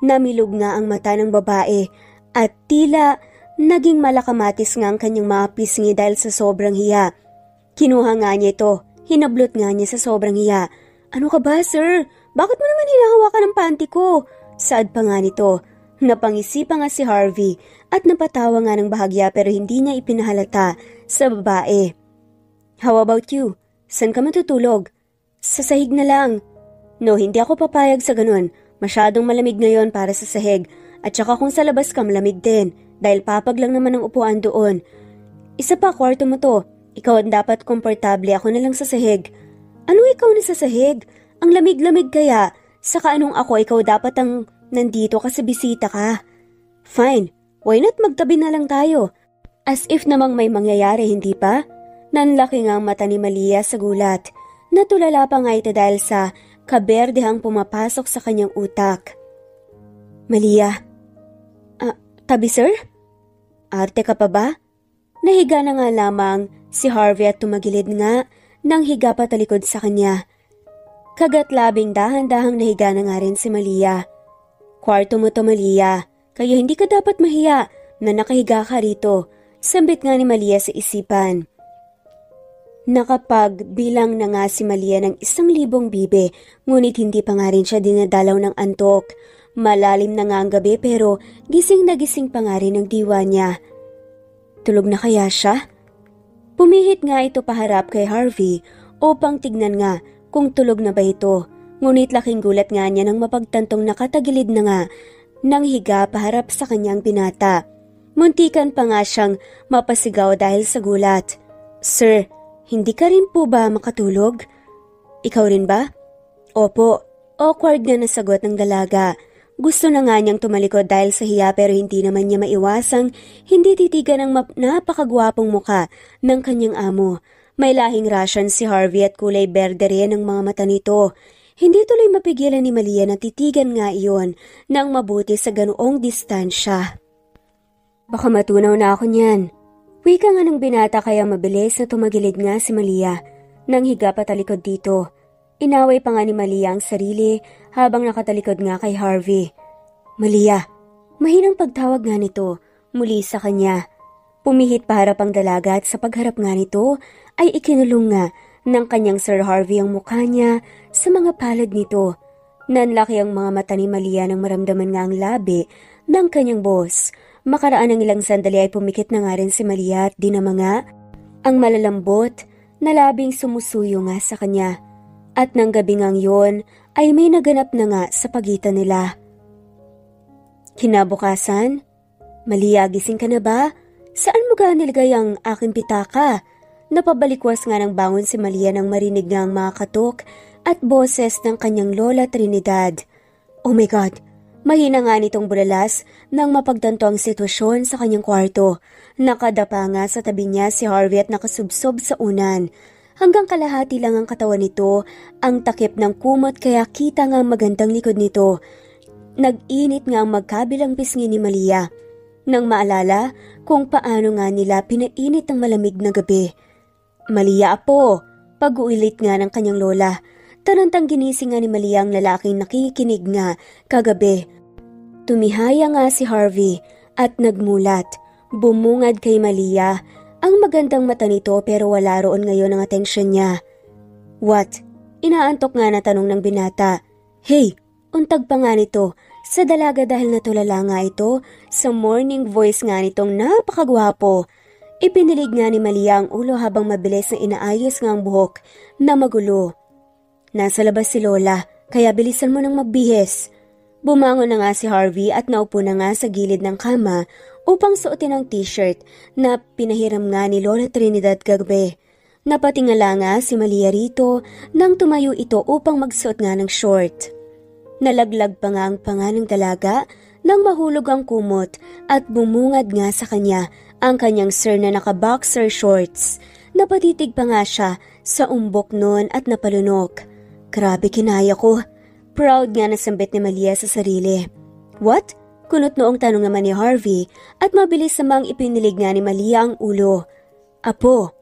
Namilog nga ang mata ng babae at tila naging malakamatis nga ang kanyang mga pisngi dahil sa sobrang hiya. Kinuha nga niya ito, hinablot nga niya sa sobrang hiya. Ano ka ba, sir? Bakit mo naman hinahawakan ang panty ko? Saad pa nga nito. Napangisipa nga si Harvey at napatawa nga ng bahagya pero hindi niya ipinahalata sa babae. How about you? San ka matutulog? Sa sahig na lang. No, hindi ako papayag sa ganun. Masyadong malamig ngayon para sa sahig. At saka kung sa labas ka malamig din dahil papag lang naman ang upuan doon. Isa pa, kwarto mo to. Ikaw ang dapat komportable, ako na lang sa sahig. Ano ikaw na sa sahig? Ang lamig-lamig kaya. Saka anong ako, ikaw dapat ang nandito kasi bisita ka. Fine, why not magtabi na lang tayo? As if namang may mangyayari, hindi pa? Nanlaki nga ang mata ni Malia sa gulat. Natulala pa nga ito dahil sa kaberdehang pumapasok sa kanyang utak. Malia, tabi sir? Arte ka pa ba? Nahiga na nga lamang si Harvey at tumagilid nga nang higa patalikod sa kanya. Kagat labing dahan-dahang nahiga na nga rin si Malia. Kwarto mo to, Malia, kaya hindi ka dapat mahiya na nakahiga ka rito, sambit nga ni Malia sa isipan. Nakapagbilang na nga si Malia ng 1,000 bibe, ngunit hindi pa nga rin siya dinadalaw ng antok. Malalim na nga ang gabi pero gising na gising pa nga rin ang diwa niya. Tulog na kaya siya? Pumihit nga ito paharap kay Harvey upang tignan nga kung tulog na ba ito. Ngunit laking gulat nga niya nang mapagtantong nakatagilid na nga nang higa paharap sa kanyang binata. Muntikan pa nga siyang mapasigaw dahil sa gulat. Sir, hindi ka rin po ba makatulog? Ikaw rin ba? Opo, awkward nga na sagot ng dalaga. Gusto na nga niyang tumalikod dahil sa hiya pero hindi naman niya maiwasang hindi titigan ang napakagwapong muka ng kanyang amo. May lahing Russian si Harvey at kulay berde rin ang mga mata nito. Hindi tuloy mapigilan ni Malia na titigan nga iyon nang mabuti sa ganoong distansya. Baka matunaw na ako niyan. Wika nga ng binata kaya mabilis na tumagilid nga si Malia nang higa patalikod dito. Inaway pa nga ni Malia ang sarili habang nakatalikod nga kay Harvey. Malia, mahinang pagtawag nga nito muli sa kanya. Pumihit paharap ang dalaga at sa pagharap nga nito ay ikinulong nga ng kanyang Sir Harvey ang mukha niya sa mga palad nito. Nanlaki ang mga mata ni Malia nang maramdaman nga ang labi ng kanyang boss. Makaraan ng ilang sandali ay pumikit na nga rin si Malia at dinama nga ang malalambot na labing sumusuyo nga sa kanya. At nang gabi ngang yun ay may naganap na nga sa pagitan nila. Kinabukasan, Malia, gising ka na ba? Saan mo ga nilagay ang aking pitaka? Napabalikwas nga ng bangon si Malia nang marinig nga ang mga katok at boses ng kanyang lola Trinidad. Oh my God! Mahina nga nitong bulalas nang mapagtanto ang sitwasyon sa kanyang kwarto. Nakadapa nga sa tabi niya si Harvey at nakasubsob sa unan. Hanggang kalahati lang ang katawan nito, ang takip ng kumot kaya kita nga ang magandang likod nito. Nag-init nga ang magkabilang pisngi ni Malia. Nang maalala kung paano nga nila pinainit ang malamig na gabi. Malia, apo, pag-uulit nga ng kanyang lola. Tarantang ginising nga ni Malia ang lalaking nakikinig nga kagabi. Tumihaya nga si Harvey at nagmulat. Bumungad kay Malia. Ang magandang mata nito pero wala roon ngayon ang atensyon niya. What? Inaantok nga na tanong ng binata. Hey, untag pa nga nito. Sa dalaga dahil natulala nga ito sa morning voice nga nitong napakagwapo. Ipinilig nga ni Malia ang ulo habang mabilis na inaayos nga ang buhok na magulo. Nasa labas si Lola, kaya bilisan mo nang magbihis. Bumangon na nga si Harvey at naupo na nga sa gilid ng kama upang suotin ang t-shirt na pinahiram nga ni Lola Trinidad kagabi. Napatingala nga si Malia rito nang tumayo ito upang magsuot nga ng short. Nalaglag pa nga ang panga ng dalaga nang mahulog ang kumot at bumungad nga sa kanya ang kanyang sir na naka-boxer shorts. Napatitig pa nga siya sa umbok noon at napalunok. Grabe, kinaya ko. Proud nga nasambit ni Malia sa sarili. What? Kunot noong tanong naman ni Harvey at mabilis namang ipinilig nga ni Malia ang ulo. Apo,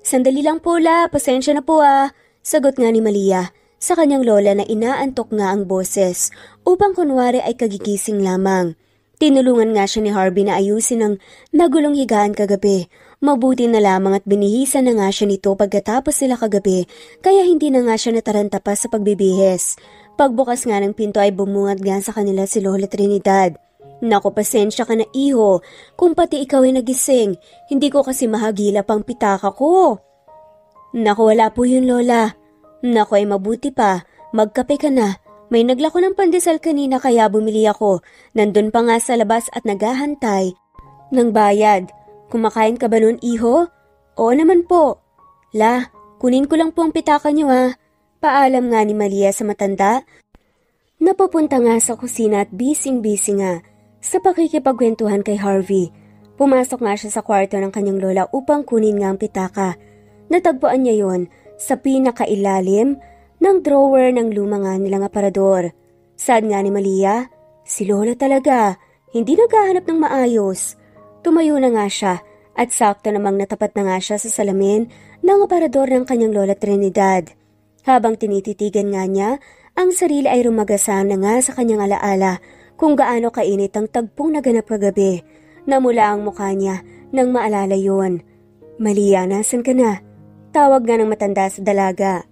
sandali lang po la, pasensya na po ah, sagot nga ni Malia sa kanyang lola na inaantok nga ang boses upang kunwari ay kagigising lamang. Tinulungan nga siya ni Harvey na ayusin ang nagulong higaan kagabi. Mabuti na lamang at binihisan na nga siya nito pagkatapos sila kagabi kaya hindi na nga siya nataranta pa sa pagbibihis. Pagbukas nga ng pinto ay bumungad nga sa kanila si Lola Trinidad. Naku, pasensya ka na iho, kung pati ikaw ay nagising, hindi ko kasi mahagilap ang pitaka ko. Naku, wala po yun Lola. Naku ay mabuti pa, magkape ka na. May naglako ng pandesal kanina kaya bumili ako. Nandun pa nga sa labas at naghahantay ng bayad. Kumakain ka ba nun, iho? Oo naman po. La, kunin ko lang po ang pitaka niyo ha. Paalam nga ni Malia sa matanda. Napapunta nga sa kusina at bising-busy nga sa pakikipagkwentuhan kay Harvey. Pumasok nga siya sa kwarto ng kanyang lola upang kunin nga ang pitaka. Natagpuan niya yon sa pinakailalim ng drawer ng luma nga nilang aparador. Sad nga ni Malia, si Lola talaga, hindi naghahanap ng maayos. Tumayo na nga siya at sakto namang natapat na nga siya sa salamin ng aparador ng kanyang Lola Trinidad. Habang tinititigan nga niya, ang sarili ay rumagasa na nga sa kanyang alaala kung gaano kainit ang tagpong naganap kagabi. Namula ang mukha niya nang maalala yun. Malia, nasan ka na? Tawag nga ng matanda sa dalaga.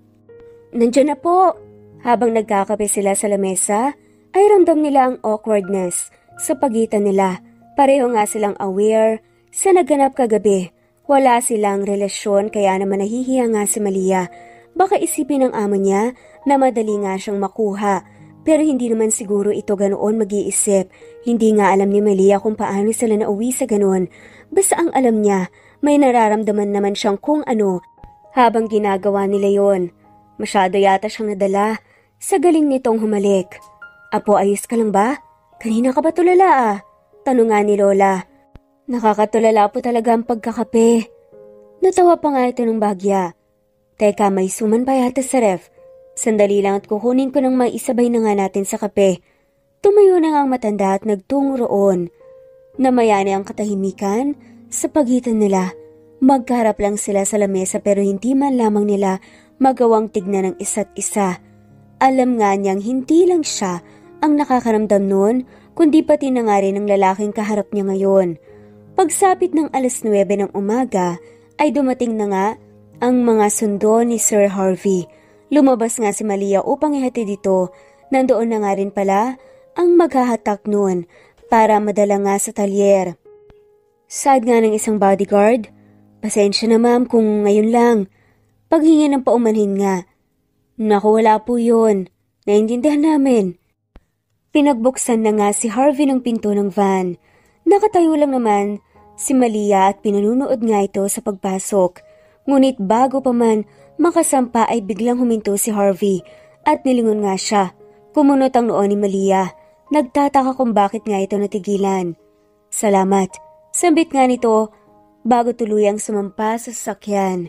Nandiyan na po. Habang nagkakape sila sa lamesa, ay ramdam nila ang awkwardness sa pagitan nila. Pareho nga silang aware sa naganap kagabi. Wala silang relasyon kaya naman nahihiya nga si Malia. Baka isipin ng amo niya na madali nga siyang makuha. Pero hindi naman siguro ito ganoon mag-iisip. Hindi nga alam ni Malia kung paano sila nauwi sa ganoon. Basta ang alam niya, may nararamdaman naman siyang kung ano habang ginagawa nila yon. Masyado yata siyang nadala sa galing nitong humalik. Apo, ayos ka lang ba? Kanina ka ba tulala Tanong nga ni Lola. Nakakatulala po talaga ang pagkakape. Natawa pa nga ito ng bagya. Teka, may suman pa yata sa ref. Sandali lang at kukunin ko ng maisabay na nga natin sa kape. Tumayo na nga ang matanda at nagtungo roon. Namayani ang katahimikan sa pagitan nila. Magkaharap lang sila sa lamesa pero hindi man lamang nila magawang tignan ng isa't isa. Alam nga niyang hindi lang siya ang nakakaramdam noon, kundi pati na nga rin ang lalaking kaharap niya ngayon. Pagsapit ng 9:00 ng umaga, ay dumating na nga ang mga sundo ni Sir Harvey. Lumabas nga si Malia upang ihatid ito. Nandoon na nga rin pala ang maghahatak noon para madala nga sa talyer. Sad nga ng isang bodyguard. Pasensya na ma'am kung ngayon lang. Paghingi ng paumanhin nga. Naku, wala po yun. Naintindihan namin. Pinagbuksan na nga si Harvey ng pinto ng van. Nakatayo lang naman si Malia at pinanunood nga ito sa pagpasok. Ngunit bago pa man makasampa ay biglang huminto si Harvey at nilingon nga siya. Kumunot ang noo ni Malia. Nagtataka kung bakit nga ito natigilan. Salamat. Sambit nga nito bago tuluyang sumampa sa sasakyan.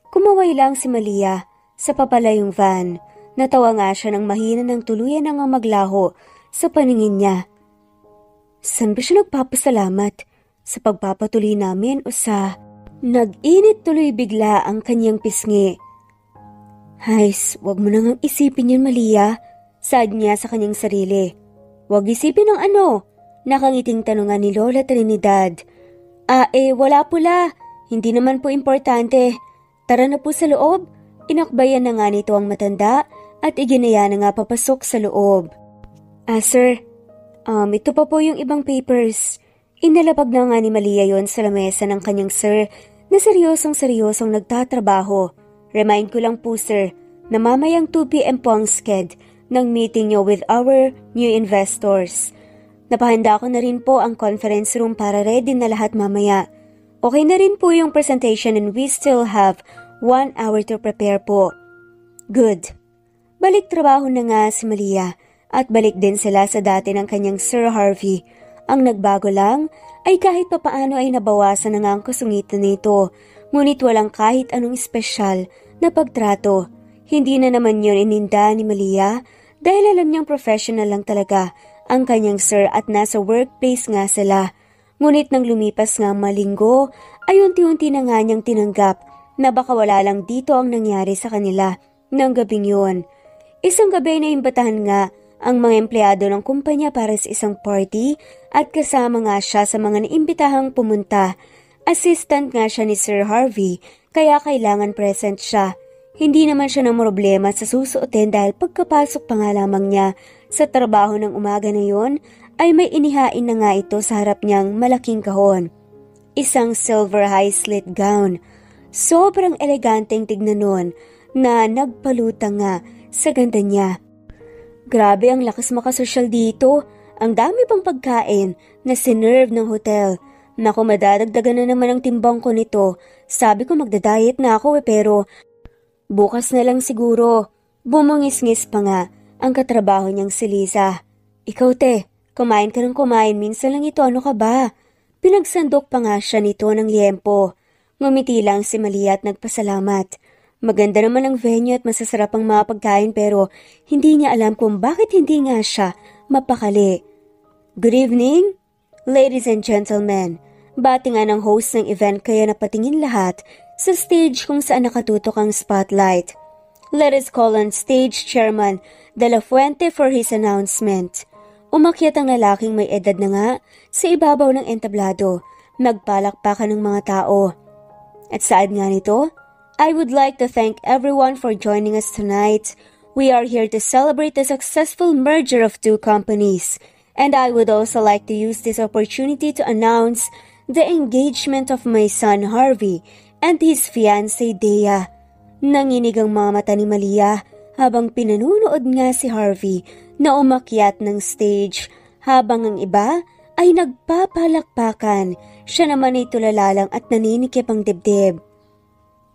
Kumaway lang si Malia sa papalayong van. Natawa nga siya ng mahina ng tuluyan na nga maglaho sa paningin niya. Saan ba siya nagpapasalamat? Sa pagpapatuloy namin o sa... Nag-init tuloy bigla ang kanyang pisngi. Hays, wag mo nang isipin yun, Malia. Sad niya sa kanyang sarili. Wag isipin ng ano? Nakangiting tanungan ni Lola Trinidad. Wala pula. Hindi naman po importante. Tara na po sa loob. Inakbayan na nga nito ang matanda at iginaya na nga papasok sa loob. Sir, ito pa po yung ibang papers. Inalapag na nga ni Malia yon sa lamesa ng kanyang sir na seryosong nagtatrabaho. Remind ko lang po sir, na mamayang 2 p.m. po ang sked ng meeting niyo with our new investors. Napahanda ko na rin po ang conference room para ready na lahat mamaya. Okay na rin po yung presentation and we still have 1 hour to prepare po. Good. Balik trabaho na nga si Malia at balik din sila sa dati ng kanyang Sir Harvey. Ang nagbago lang ay kahit papaano ay nabawasan na nga ang kasungitan nito, ngunit walang kahit anong espesyal na pagtrato. Hindi na naman yun ininda ni Malia dahil alam niyang professional lang talaga ang kanyang sir at nasa workplace nga sila. Ngunit nang lumipas nga malinggo ay unti-unti na nga niyang tinanggap na baka wala lang dito ang nangyari sa kanila ng gabing yun. Isang gabi na imbatahan nga ang mga empleyado ng kumpanya para sa isang party at kasama nga siya sa mga naimbitahang pumunta. Assistant nga siya ni Sir Harvey kaya kailangan present siya. Hindi naman siya ng problema sa susuotin dahil pagkapasok pa nga lamang niya sa trabaho ng umaga na yon ay may inihain na nga ito sa harap niyang malaking kahon. Isang silver high-slit gown. Sobrang eleganteng tignan nun na nagpalutang nga sa ganda niya. Grabe ang lakas makasosyal dito. Ang dami pang pagkain na sinerve ng hotel. Naku, madadagdagan na naman ang timbang ko nito. Sabi ko magda-diet na ako pero bukas na lang siguro. Bumungis-ngis pa nga ang katrabaho niyang si Liza. Ikaw te, kumain ka ng kumain. Minsan lang ito, ano ka ba? Pinagsandok pa nga siya nito ng liyempo. Ngumiti lang si Malia at nagpasalamat. Maganda naman ang venue at masasarap ang mga pagkain pero hindi niya alam kung bakit hindi nga siya mapakali. Good evening, ladies and gentlemen. Bati nga ng host ng event kaya napatingin lahat sa stage kung saan nakatutok ang spotlight. Let us call on stage chairman De La Fuente for his announcement. Umakyat ang lalaking may edad na nga sa ibabaw ng entablado. Nagpalakpakan ng mga tao. At saad nga nito, I would like to thank everyone for joining us tonight. We are here to celebrate the successful merger of two companies. And I would also like to use this opportunity to announce the engagement of my son Harvey and his fiancée Dea. Nanginig ang mga mata ni Malia habang pinanunood nga si Harvey na umakyat ng stage habang ang iba ay nagpapalakpakan. Siya naman ay tulala lang at naninikip ang dibdib.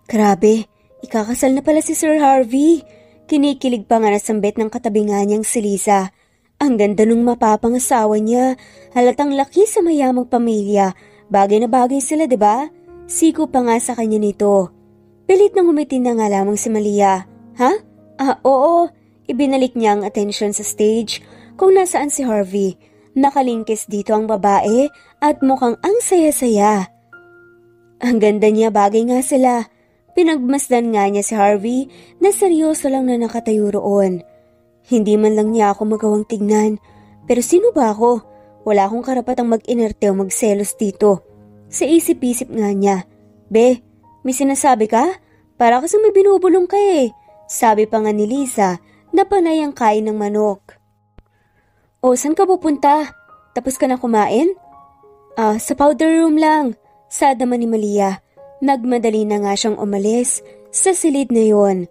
Grabe, ikakasal na pala si Sir Harvey. Kinikilig pa nga nasambit ng katabi nga niyang si Lisa. Ang ganda nung mapapangasawa niya. Halatang laki sa mayamang pamilya. Bagay na bagay sila, diba? Siko pa nga sa kanya nito. Pilit nang umiti na nga lamang si Malia. Ha? Oo. Ibinalik niya ang atensyon sa stage kung nasaan si Harvey. Nakalingkis dito ang babae at mukhang ang saya-saya. Ang ganda niya, bagay nga sila. Pinagmasdan nga niya si Harvey na seryoso lang na nakatayo roon. Hindi man lang niya ako magawang tignan. Pero sino ba ako? Wala akong karapatang mag-inerte o magselos dito. Sa isip-isip nga niya. Be, may sinasabi ka? Para kasing may binubulong ka eh. Sabi pa nga ni Lisa na panay ang kain ng manok. O, saan ka pupunta? Tapos ka na kumain? Sa powder room lang. Sad naman ni Malia. Nagmadali na nga siyang umalis sa silid na yon.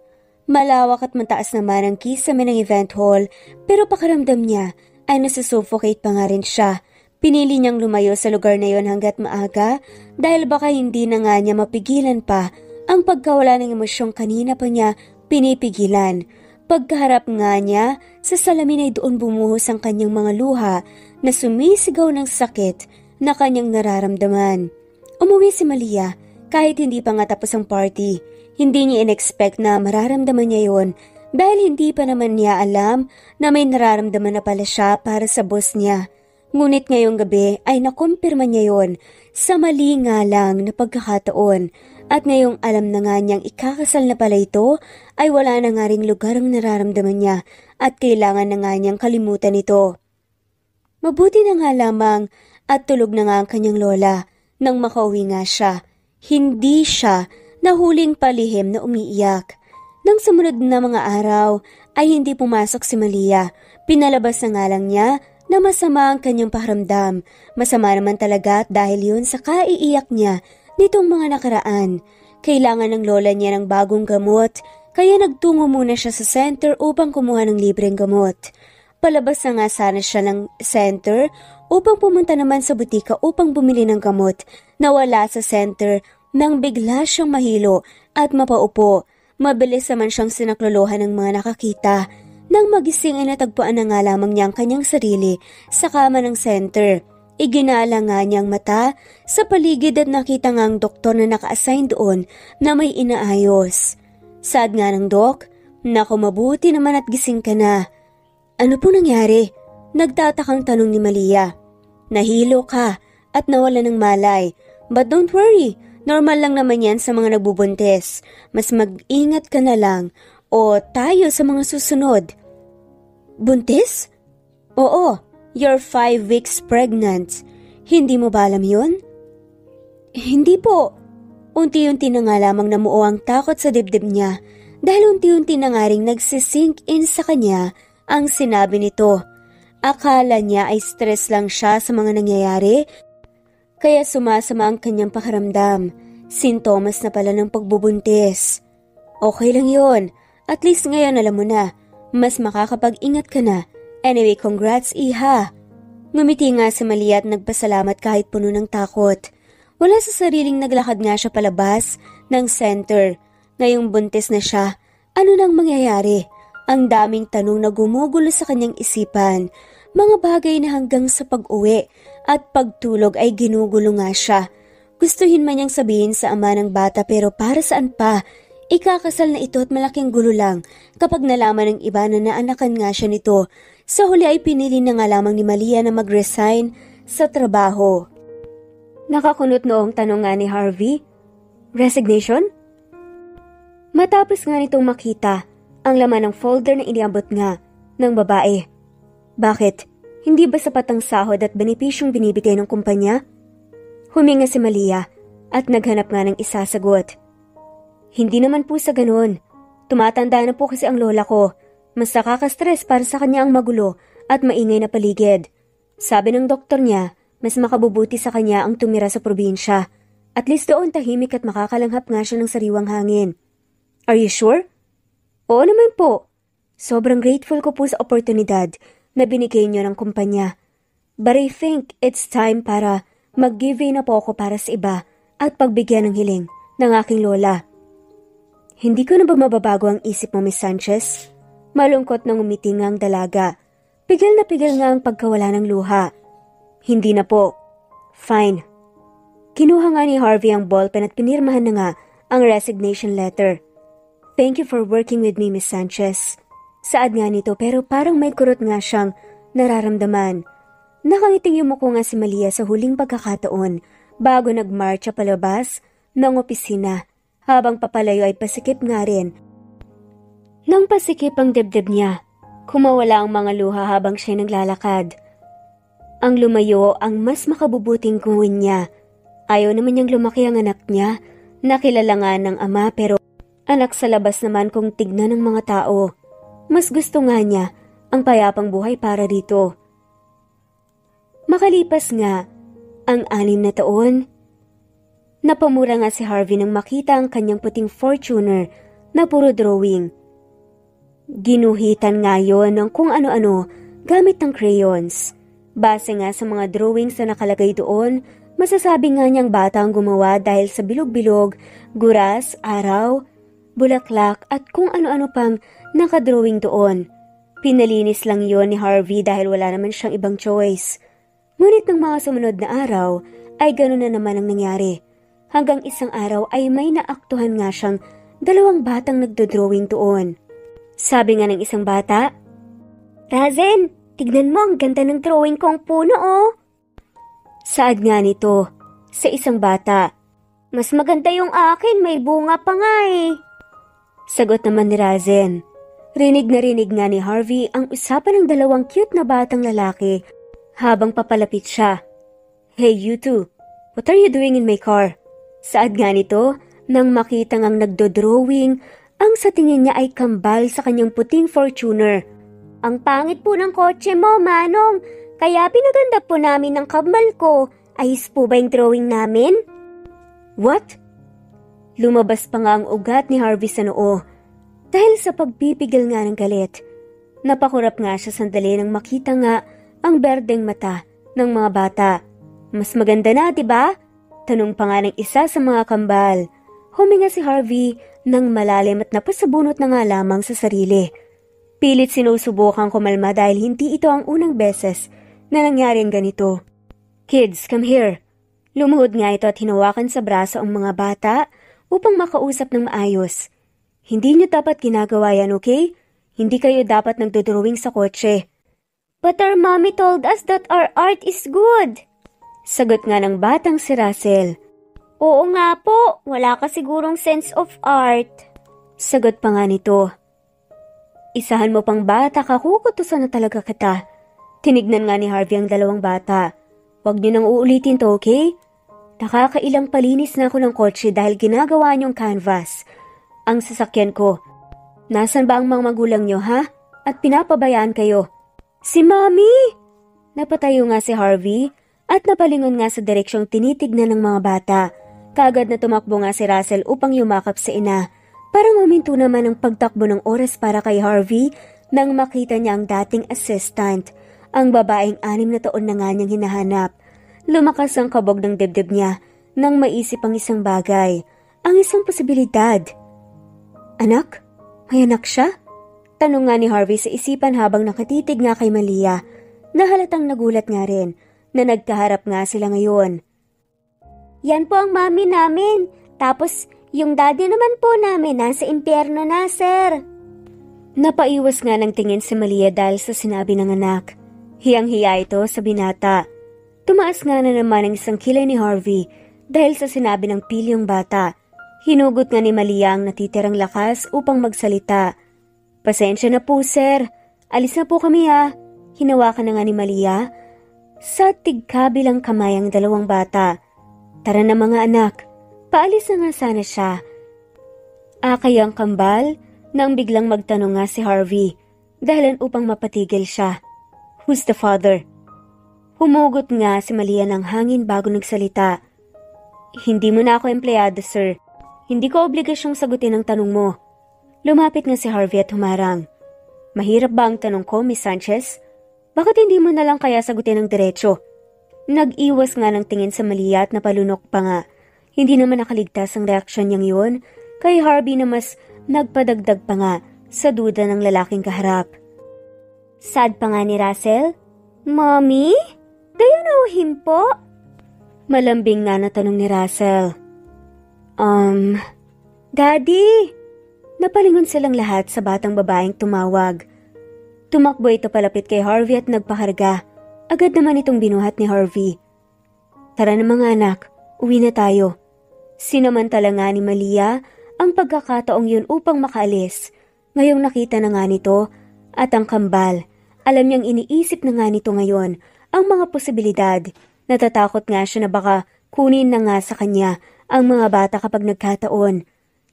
Malawak at mataas naman ang kisame ng event hall pero pakaramdam niya ay nasusuffocate pa nga rin siya. Pinili niyang lumayo sa lugar na yon hanggat maaga dahil baka hindi na nga niya mapigilan pa ang pagkawala ng emosyong kanina pa niya pinipigilan. Pagkaharap nga niya sa salamin ay doon bumuhos ang kanyang mga luha na sumisigaw ng sakit na kanyang nararamdaman. Umuwi si Malia kahit hindi pa nga tapos ang party. Hindi niya in-expect na mararamdaman niya yon dahil hindi pa naman niya alam na may nararamdaman na pala siya para sa boss niya. Ngunit ngayong gabi ay nakumpirma niya yon sa mali nga lang na pagkakataon. At ngayong alam na nga niyang ikakasal na pala ito, ay wala na nga ring lugar ang nararamdaman niya at kailangan na nga niyang kalimutan ito. Mabuti na nga lamang at tulog na nga ang kanyang lola nang makauwi nga siya. Hindi siya nahuling palihim na umiiyak. Nang sumunod na mga araw ay hindi pumasok si Malia. Pinalabas na nga lang niya na masama ang kanyang pakiramdam. Masama naman talaga at dahil yun sa kaiiyak niya nitong mga nakaraan. Kailangan ng lola niya ng bagong gamot, kaya nagtungo muna siya sa center upang kumuha ng libreng gamot. Palabas na nga sana siya ng center upang pumunta naman sa butika upang bumili ng gamot na wala sa center nang bigla siyang mahilo at mapaupo. Mabilis naman siyang sinaklolohan ng mga nakakita. Nang magising ay natagpuan na nga lamang niya ang kanyang sarili sa kama ng center. Iginala nga niyang mata sa paligid at nakita nga ang doktor na naka-assign doon na may inaayos. Sad nga ng dok, naku mabuti naman at gising ka na. Ano po nangyari? Nagtatakang tanong ni Malia. Nahilo ka at nawala ng malay. But don't worry, normal lang naman yan sa mga nagbubuntis. Mas mag-ingat ka na lang o tayo sa mga susunod. Buntis? Oo. You're 5 weeks pregnant. Hindi mo ba alam yun? Hindi po. Unti-unti na nga lamang namuo ang takot sa dibdib niya dahil unti-unti na nga ring nagsisink in sa kanya ang sinabi nito. Akala niya ay stress lang siya sa mga nangyayari kaya sumasama ang kanyang pakiramdam. Sintomas na pala ng pagbubuntis. Okay lang yun. At least ngayon alam mo na. Mas makakapag-ingat ka na. Anyway, congrats, Iha. Ngumiti nga si Malia at nagpasalamat kahit puno ng takot. Wala sa sariling naglakad nga siya palabas ng center. Ngayong buntis na siya, ano nang mangyayari? Ang daming tanong na gumugulo sa kanyang isipan. Mga bagay na hanggang sa pag-uwi at pagtulog ay ginugulo nga siya. Gustuhin man niyang sabihin sa ama ng bata pero para saan pa? Ikakasal na ito at malaking gulo lang kapag nalaman ng iba na naanakan nga siya nito. Sa huli ay pinili na nga lamang ni Malia na mag-resign sa trabaho. Nakakunot noong tanong nga ni Harvey, resignation? Matapos nga nitong makita ang laman ng folder na iniabot nga ng babae. Bakit? Hindi ba sapat ang sahod at benepisyong binibigay ng kumpanya? Huminga si Malia at naghanap nga ng isasagot. Hindi naman po sa ganun. Tumatanda na po kasi ang lola ko. Mas nakaka-stress para sa kanya ang magulo at maingay na paligid. Sabi ng doktor niya, mas makabubuti sa kanya ang tumira sa probinsya. At least doon tahimik at makakalanghap nga siya ng sariwang hangin. Are you sure? Oo naman po. Sobrang grateful ko po sa oportunidad na binigay niyo ng kumpanya. But I think it's time para mag-give in na po ako para sa iba at pagbigyan ng hiling ng aking lola. Hindi ko na ba mababago ang isip mo, Miss Sanchez? Malungkot nang umiti nga ang dalaga. Pigil nga ang pagkawala ng luha. Hindi na po. Fine. Kinuha nga ni Harvey ang ballpen at pinirmahan na nga ang resignation letter. Thank you for working with me, Miss Sanchez. Saad nga nito pero parang may kurot nga siyang nararamdaman. Nakangiting yumuko nga si Malia sa huling pagkakataon bago nagmarcha palabas ng opisina habang papalayo ay pasikip nga rin. Nang pasikip ang dibdib niya, kumawala ang mga luha habang siya naglalakad. Ang lumayo ang mas makabubuting gawin niya. Ayaw naman niyang lumaki ang anak niya, nakilala nga ng ama pero anak sa labas naman kung tignan ng mga tao. Mas gusto nga niya ang payapang buhay para rito. Makalipas nga ang 6 na taon, napamura nga si Harvey nang makita ang kanyang puting Fortuner na puro drawing. Ginuhitan nga yon ng kung ano-ano gamit ng crayons. Base nga sa mga drawings na nakalagay doon, masasabi nga niyang bata ang gumawa dahil sa bilog-bilog, guras, araw, bulaklak at kung ano-ano pang nakadrawing doon. Pinalinis lang yon ni Harvey dahil wala naman siyang ibang choice. Ngunit ng mga sumunod na araw ay gano'n na naman ang nangyari. Hanggang isang araw ay may naaktuhan nga siyang 2 batang nagdodrawing doon. Sabi nga ng isang bata, "Razen, tignan mo ang ganda ng drawing kong puno oh." Saad nga nito sa isang bata, "Mas maganda yung akin, may bunga pa nga eh." Sagot naman ni Razen. Rinig na rinig nga ni Harvey ang usapan ng 2 cute na batang lalaki habang papalapit siya. "Hey you two, what are you doing in my car?" Saad nga nito nang makita ngang nagdodrawing ang sa tingin niya ay kambal sa kanyang puting Fortuner. "Ang pangit po ng kotse mo, Manong. Kaya pinaganda po namin ng kambal ko. Ayos po ba yung drawing namin?" What? Lumabas pa nga ang ugat ni Harvey sa noo. Dahil sa pagpipigil nga ng galit, napakurap nga siya sandali nang makita nga ang berdeng mata ng mga bata. "Mas maganda na, diba?" Tanong pa nga ng isa sa mga kambal. Huminga si Harvey nang malalim at napasabunot na nga lamang sa sarili. Pilit sinusubukang kumalma dahil hindi ito ang unang beses na nangyari ang ganito. "Kids, come here." Lumuhod nga ito at hinawakan sa braso ang mga bata upang makausap ng maayos. "Hindi niyo dapat ginagawa yan, okay? Hindi kayo dapat nagdodrawing sa kotse." "But our mommy told us that our art is good." Sagot nga ng batang si Russell. "Oo nga po, wala ka sigurong sense of art." Sagot pa nga nito. "Isahan mo pang bata, kakukutusan na talaga kita." Tinignan nga ni Harvey ang 2 bata. "Huwag niyo nang uulitin to, okay? Nakakailang palinis na ako ng kotse dahil ginagawa niyong canvas ang sasakyan ko. Nasaan ba ang mga magulang niyo, ha? At pinapabayaan kayo." "Si Mommy!" Napatayo nga si Harvey at napalingon nga sa direksyong tinitignan ng mga bata. Kaagad na tumakbo nga si Russell upang yumakap sa ina. Parang huminto naman ang pagtakbo ng oras para kay Harvey nang makita niya ang dating assistant, ang babaeng 6 na taon na nga niyang hinahanap. Lumakas ang kabog ng dibdib niya nang maisip ang isang bagay, ang isang posibilidad. "Anak? May anak siya?" Tanong nga ni Harvey sa isipan habang nakatitig nga kay Malia, na halatang nagulat nga rin na nagkaharap nga sila ngayon. "Yan po ang mami namin. Tapos yung daddy naman po namin nasa impyerno na, sir." Napaiwas nga ng tingin si Malia dahil sa sinabi ng anak. Hiyang-hiya ito sa binata. Tumaas nga na naman ang isang kilay ni Harvey dahil sa sinabi ng pilyong bata. Hinugot nga ni Malia ang natitirang lakas upang magsalita. Pasensya na po, sir. Alis na po kami ha. Hinawakan na nga ni Malia sa tigkabilang kamay ang dalawang bata. Tara na mga anak, paalis na nga sana siya. Akay ang kambal nang biglang magtanong nga si Harvey, dahilan upang mapatigil siya. Who's the father? Humugot nga si Malia ng hangin bago nagsalita. Hindi mo na ako empleyado, sir. Hindi ko obligasyong sagutin ang tanong mo. Lumapit nga si Harvey at humarang. Mahirap ba ang tanong ko, Miss Sanchez? Bakit hindi mo na lang kaya sagutin ng diretsyo? Nag-iwas nga ng tingin sa Malia at napalunok pa nga. Hindi naman nakaligtas ang reaksyon niyang yun kay Harvey na mas nagpadagdag pa nga sa duda ng lalaking kaharap. Sad pa nga ni Russell? Mommy? Do you know him po? Malambing nga na tanong ni Russell. Daddy? Napalingon silang lahat sa batang babaeng tumawag. Tumakbo ito palapit kay Harvey at nagpakarga. Agad naman itong binuhat ni Harvey. Tara na mga anak, uwi na tayo. Sinamantala nga ni Malia ang pagkakataong yun upang makaalis. Ngayong nakita na nga nito at ang kambal. Alam niyang iniisip na nga nito ngayon ang mga posibilidad. Natatakot nga siya na baka kunin na nga sa kanya ang mga bata kapag nagkataon.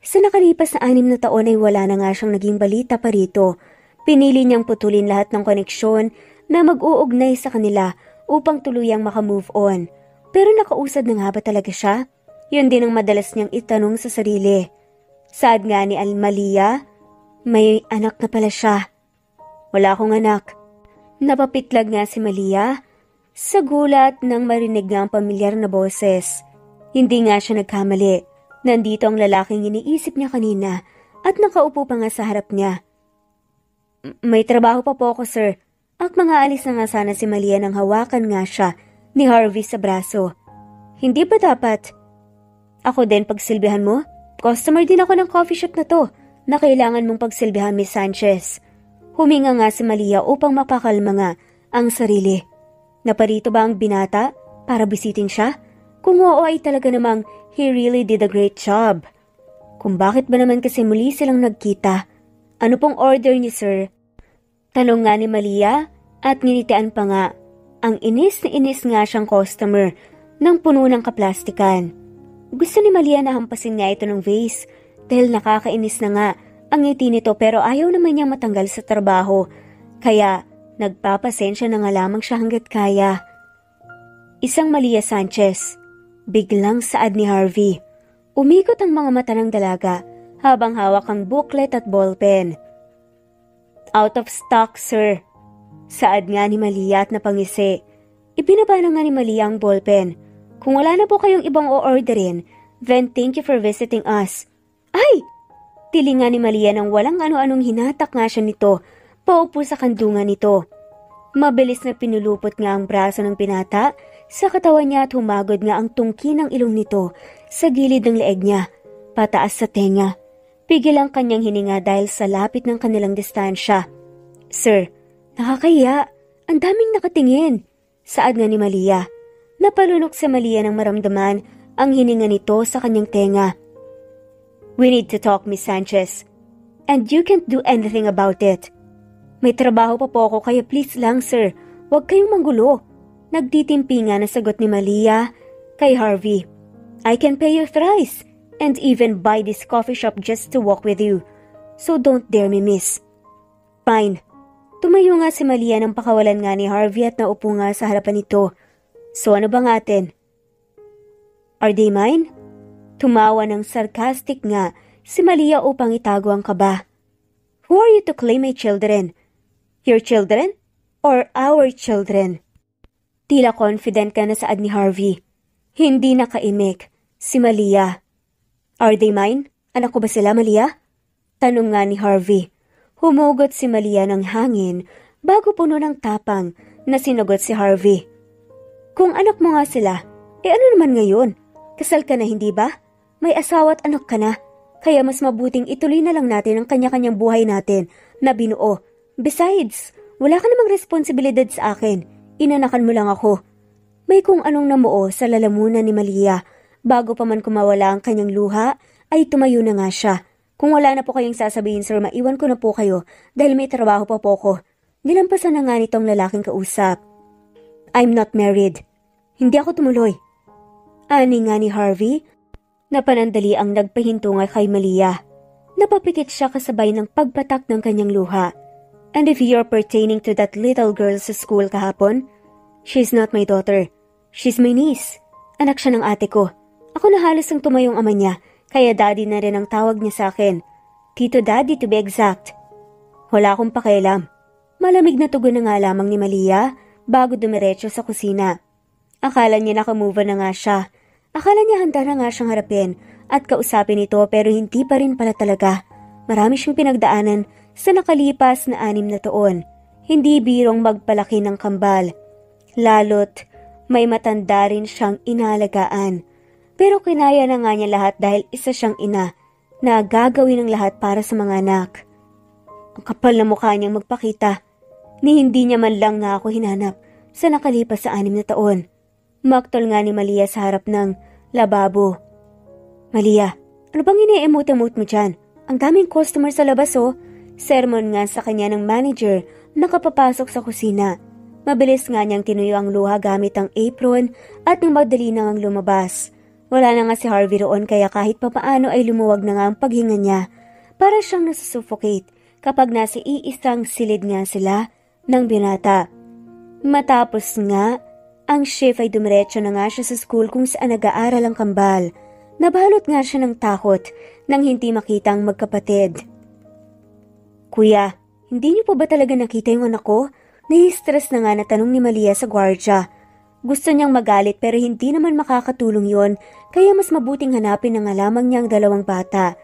Sa nakalipas na 6 na taon ay wala na nga siyang naging balita pa rito. Pinili niyang putulin lahat ng koneksyon na mag-uugnay sa kanila upang tuluyang makamove on. Pero nakausad na nga ba talaga siya? Yun din ang madalas niyang itanong sa sarili. Saad nga ni Malia, may anak na pala siya. Wala akong anak. Napapitlag nga si Malia sa gulat nang marinig nga ang pamilyar na boses. Hindi nga siya nagkamali. Nandito ang lalaking iniisip niya kanina at nakaupo pa nga sa harap niya. May trabaho pa po ako, sir. At mga alis na nga sana si Malia nang hawakan nga siya ni Harvey sa braso. Hindi ba dapat? Ako din pagsilbihan mo? Customer din ako ng coffee shop na to na kailangan mong pagsilbihan, Miss Sanchez. Huminga nga si Malia upang mapakalma nga ang sarili. Naparito ba ang binata para bisitin siya? Kung oo ay talaga namang he really did a great job. Kung bakit ba naman kasi muli silang nagkita? Ano pong order niyo, sir? Tanong nga ni Malia at nginitian pa nga. Ang inis na inis nga siyang customer ng puno ng kaplastikan. Gusto ni Malia na hampasin nga ito ng vase dahil nakakainis na nga ang ngiti nito pero ayaw naman niyang matanggal sa trabaho. Kaya nagpapasensya na nga lamang siya hanggat kaya. Isang Malia Sanchez. Biglang saad ni Harvey. Umikot ang mga mata ng dalaga habang hawak ang booklet at ballpen. Out of stock, sir. Saad nga ni Malia at napangisi. Ibinaba na nga ni Malia ang ballpen. Kung wala na po kayong ibang o-orderin, then thank you for visiting us. Ay! Tili nga ni Malia nang walang ano-anong hinatak nga siya nito, paupo sa kandungan nito. Mabilis na pinulupot nga ang braso ng pinata sa katawan niya at humagod nga ang tungki ng ilong nito sa gilid ng leeg niya, pataas sa tenga. Pigil ang kanyang hininga dahil sa lapit ng kanilang distansya. Sir, nakakahiya. Ang daming nakatingin. Saad nga ni Malia. Napalunok si Malia nang maramdaman ang hininga nito sa kanyang tenga. We need to talk, Miss Sanchez. And you can't do anything about it. May trabaho pa po ako kaya please lang, sir. Huwag kayong manggulo. Nagtitimpi nga na sagot ni Malia kay Harvey. I can pay you thrice and even buy this coffee shop just to walk with you. So don't dare me, miss. Fine. Tumayo nga si Malia nang pakawalan nga ni Harvey at naupo nga sa harapan nito. So ano bang atin? Are they mine? Tumawa ng sarcastic nga si Malia upang itago ang kaba. Who are you to claim my children? Your children? Or our children? Tila confident ka na saad ni Harvey. Hindi nakaimik si Malia. Are they mine? Anak ko ba sila, Malia? Tanong nga ni Harvey. Humugot si Malia ng hangin bago puno ng tapang na sinagot si Harvey. Kung anak mo nga sila, ano naman ngayon? Kasal ka na hindi ba? May asawa at anak ka na. Kaya mas mabuting ituloy na lang natin ang kanya-kanyang buhay natin na binuo. Besides, wala ka namang responsibilidad sa akin. Inanakan mo lang ako. May kung anong namuo sa lalamunan ni Malia. Bago pa man kumawala ang kanyang luha, ay tumayo na nga siya. Kung wala na po kayong sasabihin, sir, maiwan ko na po kayo dahil may trabaho pa po ko. Nilampasan na nga nitong lalaking kausap. I'm not married. Hindi ako tumuloy. Ani nga ni Harvey, napanandali ang nagpahinto nga kay Malia. Napapikit siya kasabay ng pagpatak ng kanyang luha. And if you're pertaining to that little girl sa school kahapon, she's not my daughter. She's my niece. Anak siya ng ate ko. Ako na halos ang tumayong ama niya, kaya daddy na rin ang tawag niya sa akin. Tito Daddy to be exact. Wala akong pakialam. Malamig na tugon na nga lamang ni Malia bago dumiretso sa kusina. Akala niya nakamove na nga siya. Akala niya handa na nga siyang harapin at kausapin ito pero hindi pa rin pala talaga. Marami siyang pinagdaanan sa nakalipas na 6 na taon. Hindi birong magpalaki ng kambal. Lalo't may matanda rin siyang inalagaan. Pero kinaya na nga niya lahat dahil isa siyang ina na gagawin ng lahat para sa mga anak. Ang kapal na mukha niyang magpakita. Ni hindi niya man lang nga ako hinanap sa nakalipas sa 6 na taon. Maktol nga ni Malia sa harap ng lababo. Malia, ano bang ini-emote-emote mo dyan? Ang daming customer sa labas oh. Sermon nga sa kanya ng manager na kapapasok sa kusina. Mabilis nga niyang tinuyo ang luha gamit ang apron at nang madali na ngang lumabas. Wala na nga si Harvey roon kaya kahit papaano ay lumuwag na nga ang paghinga niya. Para siyang nasusuffocate kapag nasa iisang silid nga sila ng binata. Matapos nga, ang shift ay dumiretso na nga siya sa school kung saan nag-aaral ang kambal. Nabalot nga siya ng takot nang hindi makita ang magkapatid. Kuya, hindi niyo po ba talaga nakita yung anak ko? Nahi-stress na nga na tanong ni Malia sa gwardya. Gusto niyang magalit pero hindi naman makakatulong yon kaya mas mabuting hanapin na nga lamang niya ang 2 bata.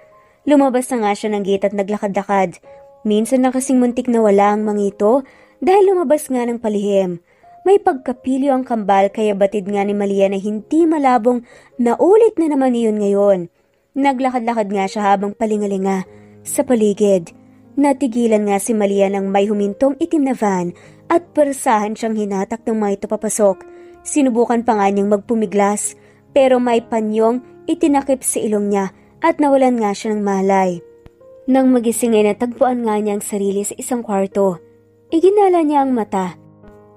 Lumabas na nga siya ng gate at naglakad-lakad. Minsan na kasing muntik na wala ang mga ito dahil lumabas nga ng palihim. May pagkapilyo ang kambal kaya batid nga ni Malia na hindi malabong naulit na naman iyon ngayon. Naglakad-lakad nga siya habang palingalinga sa paligid. Natigilan nga si Malia nang may humintong itim na van at persahan siyang hinatak ng mga ito papasok. Sinubukan pa nga niyang magpumiglas pero may panyong itinakip sa ilong niya at nawalan nga siya ng malay. Nang magising ay natagpuan nga niya ang sarili sa isang kwarto. Iginala niya ang mata.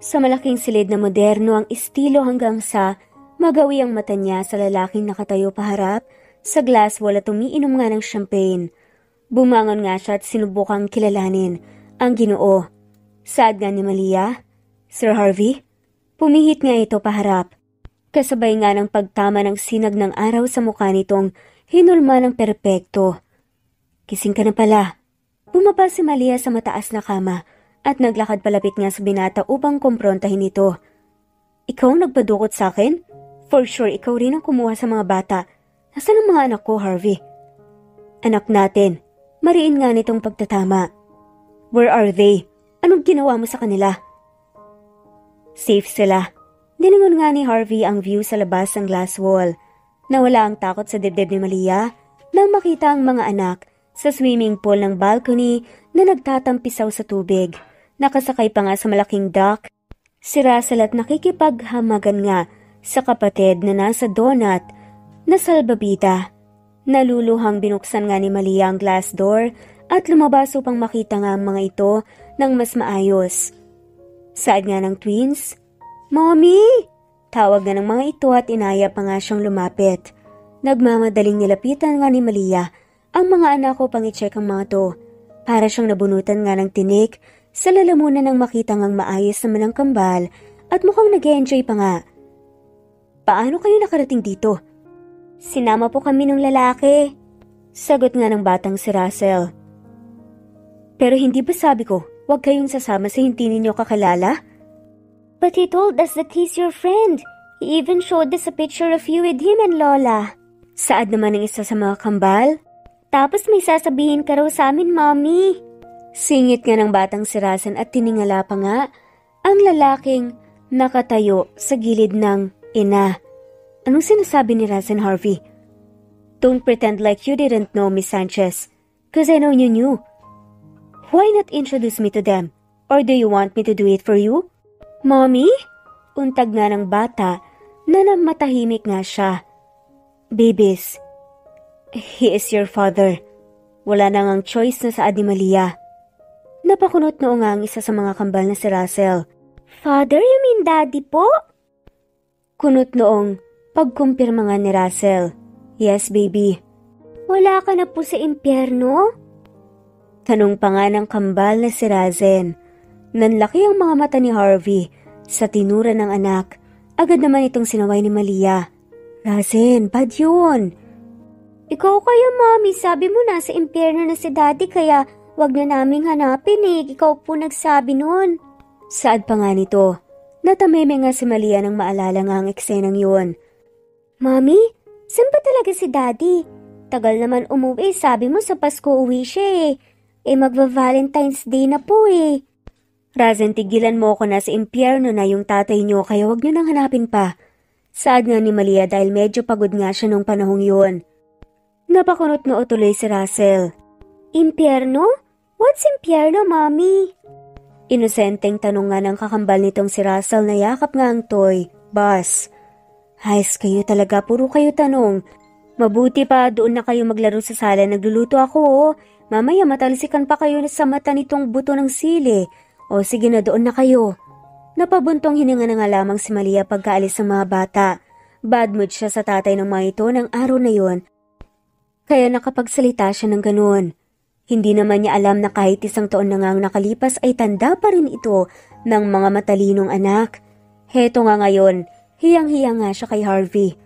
Sa malaking silid na moderno ang estilo hanggang sa magawi ang mata niya sa lalaking nakatayo paharap sa glass wall at umiinom nga ng champagne. Bumangon nga siya at sinubukang kilalanin ang Ginoo. Saad nga ni Malia, Sir Harvey? Pumihit nga ito paharap. Kasabay nga ng pagtama ng sinag ng araw sa mukha nitong hinulma ng perpekto. Kising ka na pala. Bumaba si Malia sa mataas na kama at naglakad palapit nga sa binata upang kumprontahin ito. Ikaw ang nagpadukot sa akin? For sure, ikaw rin ang kumuha sa mga bata. Nasaan ang mga anak ko, Harvey? Anak natin. Mariin nga nitong pagtatama. Where are they? Anong ginawa mo sa kanila? Safe sila. Diningon nga ni Harvey ang view sa labas ng glass wall. Nawala ang takot sa dibdib ni Malia nang makita ang mga anak sa swimming pool ng balcony na nagtatampisaw sa tubig. Nakasakay pa nga sa malaking dock. Si Russell at nakikipaghamagan nga sa kapatid na nasa donut na salbabida. Naluluhang binuksan nga ni Malia ang glass door at lumabas upang makita nga ang mga ito ng mas maayos. Saad nga ng twins, Mommy! Tawag nga ng mga ito at inaya pa nga siyang lumapit. Nagmamadaling nilapitan nga ni Malia ang mga anak ko pang i-check ang mga to. Para siyang nabunutan nga ng tinik sa lalamunan ng makita ngang maayos naman ang kambal at mukhang nag-enjoy pa nga. Paano kayo nakarating dito? Sinama po kami ng lalaki. Sagot nga ng batang si Russell. Pero hindi ba sabi ko, huwag kayong sasama sa hindi ninyo kakilala? But he told us that he's your friend. He even showed us a picture of you with him and Lola. Saad naman ng isa sa mga kambal? Tapos may sasabihin ka raw sa amin, Mommy. Singit nga ng batang si Russell at tiningala pa nga ang lalaking nakatayo sa gilid ng ina. Anong sinasabi ni Russell, Harvey? Don't pretend like you didn't know, Miss Sanchez. Cause I know you knew. Why not introduce me to them? Or do you want me to do it for you? Mommy? Untag nga ng bata na namatahimik nga siya. Babies, he is your father. Wala na ngang choice na saad ni Malia. Napakunot noong nga ang isa sa mga kambal na si Russell. Father, you mean Daddy po? Kunot noong pagkumpirma nga ni Russell. Yes, baby. Wala ka na po sa impyerno? Tanong pa nga ng kambal na si Razen. Nanlaki ang mga mata ni Harvey sa tinura ng anak. Agad naman itong sinaway ni Malia. Razen, bad yun. Ikaw kaya, Mommy, sabi mo nasa impyerno na si Daddy kaya wag na naming hanapin eh. Ikaw po nagsabi nun. Saad pa nga nito. Natameme nga si Malia nang maalala nga ang eksenang yun. Mommy, saan ba talaga si Daddy? Tagal naman umuwi, sabi mo sa Pasko uwi siya eh. Magva-Valentine's Day na po eh. Razen, tigilan mo ako na sa impyerno na yung tatay niyo kaya wag niyo nang hanapin pa. Saad nga ni Malia dahil medyo pagod nga siya nung panahong yun. Napakunot noo tuloy si Russell. Impyerno? What's impyerno, Mommy? Inosenteng tanong nga ng kakambal nitong si Russell na yakap nga ang toy. Bus. Hayes kayo talaga, puro kayo tanong. Mabuti pa doon na kayo maglaro sa sala, nagluluto ako oh. Mamaya matalsikan pa kayo sa mata nitong buto ng sili. O sige na doon na kayo. Napabuntong hininga na nga lamang si Malia pagkaalis ng mga bata. Bad mood siya sa tatay ng mga ito ng araw na yon. Kaya nakapagsalita siya ng ganun. Hindi naman niya alam na kahit isang taon na nga ang nakalipas ay tanda pa rin ito ng mga matalinong anak. Heto nga ngayon, hiyang-hiya nga siya kay Harvey.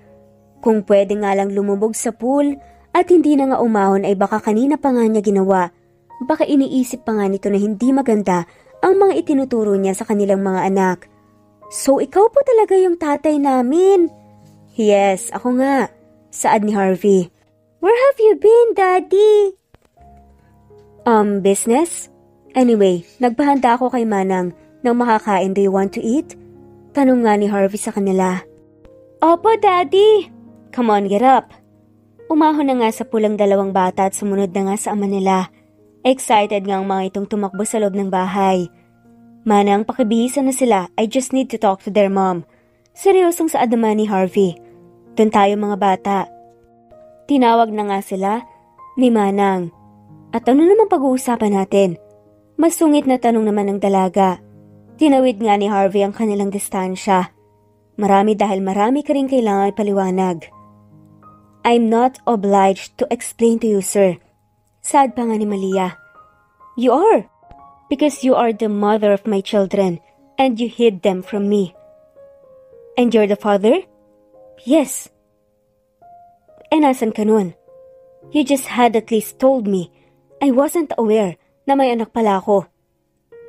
Kung pwede nga lang lumubog sa pool at hindi na nga umahon ay baka kanina pa nga niya ginawa. Baka iniisip pa nga nito na hindi maganda ang mga itinuturo niya sa kanilang mga anak. So ikaw po talaga yung tatay namin? Yes, ako nga. Saad ni Harvey. Where have you been, Daddy? Business? Anyway, nagpahanda ako kay Manang ng makakain. Do you want to eat? Tanong nga ni Harvey sa kanila. Opo, Daddy. Come on, get up. Umahon na nga sa pulang dalawang bata at sumunod na nga sa ama nila. Excited nga ang mga itong tumakbo sa loob ng bahay. Manang, pakibihisan na sila. I just need to talk to their mom. Seryosong saad naman ni Harvey. Doon tayo mga bata. Tinawag na nga sila ni Manang. At ano naman pag-uusapan natin? Masungit na tanong naman ng dalaga. Tinawid nga ni Harvey ang kanilang distansya. Marami dahil marami ka rin kailangan ipaliwanag. I'm not obliged to explain to you, sir. Sad pa nga ni Malia. You are. Because you are the mother of my children and you hid them from me. And you're the father? Yes. E nasan ka nun? You just had at least told me. I wasn't aware na may anak pala ako.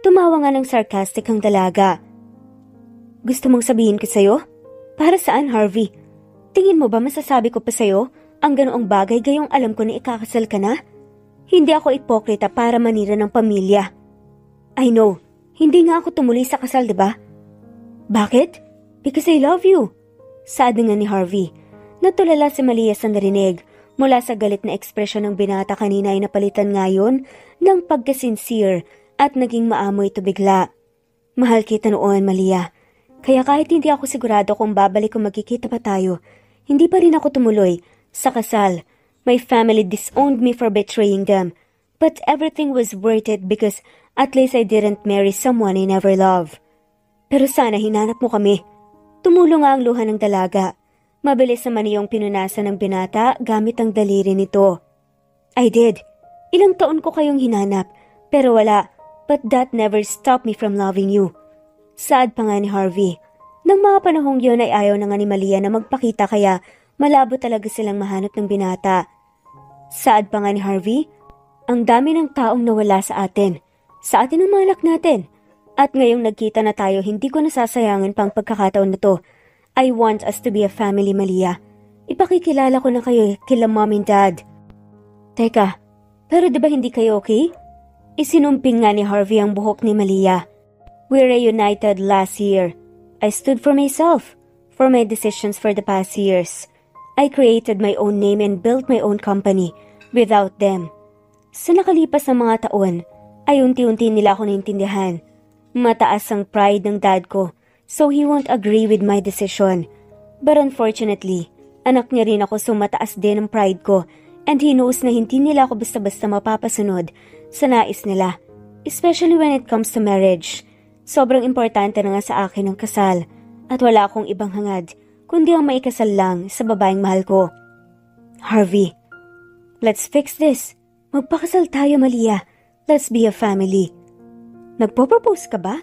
Tumawa nga ng sarcastic ang dalaga. Gusto mong sabihin ko sa'yo? Para saan, Harvey? Tingin mo ba masasabi ko pa sa'yo ang ganoong bagay gayong alam ko na ikakasal ka na? Hindi ako ipokrita para manira ng pamilya. I know, hindi nga ako tumuli sa kasal, diba? Bakit? Because I love you. Sabi nga ni Harvey. Natulala si Malia sa narinig. Mula sa galit na ekspresyon ng binata kanina ay napalitan ngayon ng pagkasincere at naging maamoy ito bigla. Mahal kita noon, Malia. Kaya kahit hindi ako sigurado kung babalik o magkikita pa tayo, hindi pa rin ako tumuloy sa kasal. My family disowned me for betraying them. But everything was worth it because at least I didn't marry someone I never loved. Pero sana hinanap mo kami. Tumulong nga ang luha ng dalaga. Mabilis naman iyong pinunasan ng binata gamit ang daliri nito. I did. Ilang taon ko kayong hinanap, pero wala. But that never stopped me from loving you. Saad pa nga ni Harvey. Nang mga panahong yun ay ayaw na nga ni Malia na magpakita kaya malabo talaga silang mahanap ng binata. Saad pa nga ni Harvey, ang dami ng taong nawala sa atin. Sa atin ang mga anak natin. At ngayong nagkita na tayo, hindi ko nasasayangan pang pagkakataon na to. I want us to be a family, Malia. Ipakikilala ko na kayo kila mom and dad. Teka, pero di ba hindi kayo okay? Isinumping nga ni Harvey ang buhok ni Malia. We reunited last year. I stood for myself, for my decisions for the past years. I created my own name and built my own company without them. Sa nakalipas na mga taon, ay unti-unti nila ako naintindihan. Mataas ang pride ng dad ko. So he won't agree with my decision. But unfortunately, anak niya rin ako so mataas din ang pride ko. And he knows na hindi nila ako basta-basta mapapasunod sa nais nila. Especially when it comes to marriage. Sobrang importante na nga sa akin ang kasal. At wala akong ibang hangad, kundi ang maikasal lang sa babaeng mahal ko. Harvey, let's fix this. Magpakasal tayo, Malia. Let's be a family. Nagpo-propose ka ba?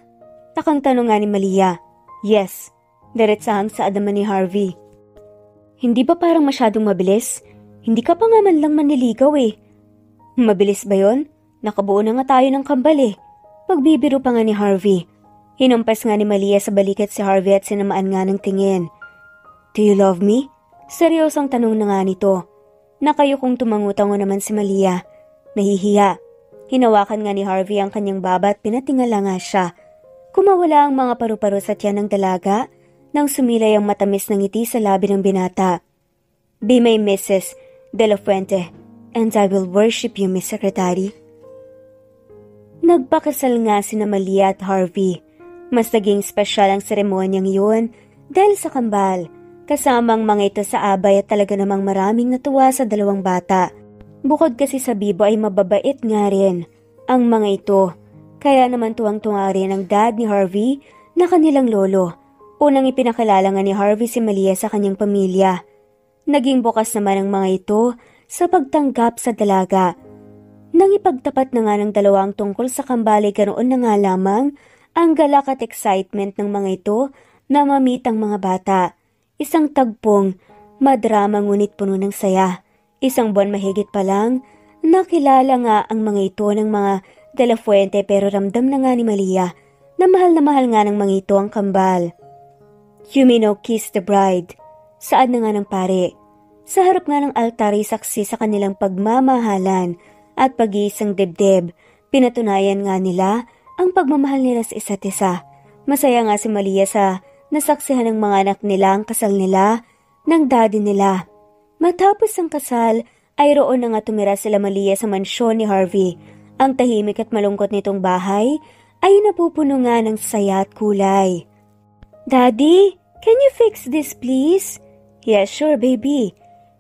Takang tanong nga ni Malia. Yes, diretsahang saad naman ni Harvey. Hindi ba parang masyadong mabilis? Hindi ka pa nga man lang manliligaw eh. Mabilis ba yon? Nakabuo na nga tayo ng kambal eh. Pagbibiro pa nga ni Harvey. Hinumpas nga ni Malia sa balikat si Harvey at sinamaan nga ng tingin. Do you love me? Seryosang tanong na nga nito. Nakayukong tumangutango naman si Malia. Nahihiya. Hinawakan nga ni Harvey ang kanyang baba at pinatingala nga siya. Kumawala ang mga paru-paro sa tiyan ng dalaga nang sumilay ang matamis ng ngiti sa labi ng binata. Be my Mrs. De La Fuente and I will worship you, Miss Secretary. Nagpakasal nga sina Malia at Harvey. Mas naging espesyal ang seremonyang yun dahil sa kambal. Kasamang mga ito sa abay at talaga namang maraming natuwa sa dalawang bata. Bukod kasi sa bibo ay mababait nga rin ang mga ito. Kaya naman tuwang-tunga rin ang dad ni Harvey na kanilang lolo. Unang ipinakilala nga ni Harvey si Malia sa kanyang pamilya. Naging bukas naman ang mga ito sa pagtanggap sa dalaga. Nang ipagtapat na nga ng dalawang tungkol sa kambali ganoon na nga lamang ang galak at excitement ng mga ito na mamit ang mga bata. Isang tagpong madrama ngunit puno ng saya. Isang buwan mahigit pa lang, nakilala nga ang mga ito ng mga De La Fuente pero ramdam na nga ni Malia na mahal nga ng mga ito ang kambal. You may now kiss the bride. Saad na nga ng pare. Sa harap nga ng altar ay saksi sa kanilang pagmamahalan at pag-iisang dibdib. Pinatunayan nga nila ang pagmamahal nila sa isa't isa. Masaya nga si Malia sa nasaksihan ng mga anak nila ang kasal nila ng daddy nila. Matapos ang kasal ay roon na nga tumira sila Malia sa mansyon ni Harvey. Ang tahimik at malungkot nitong bahay ay napupuno nga ng saya at kulay. Daddy, can you fix this please? Yes, sure baby.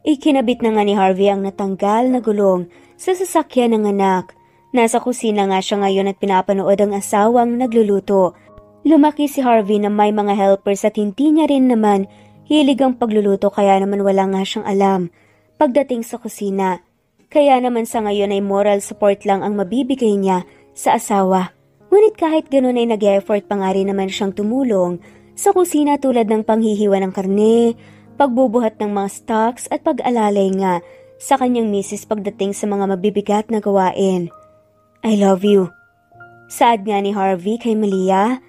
Ikinabit na nga ni Harvey ang natanggal na gulong sa sasakyan ng anak. Nasa kusina nga siya ngayon at pinapanood ang asawang nagluluto. Lumaki si Harvey na may mga helpers at hindi niya rin naman hilig ang pagluluto kaya naman wala nga siyang alam pagdating sa kusina. Kaya naman sa ngayon ay moral support lang ang mabibigay niya sa asawa. Ngunit kahit ganun ay nag-effort pa nga rin naman siyang tumulong sa kusina tulad ng panghihiwa ng karne, pagbubuhat ng mga stocks at pag-alalay nga sa kanyang misis pagdating sa mga mabibigat na gawain. I love you. Saad nga ni Harvey kay Malia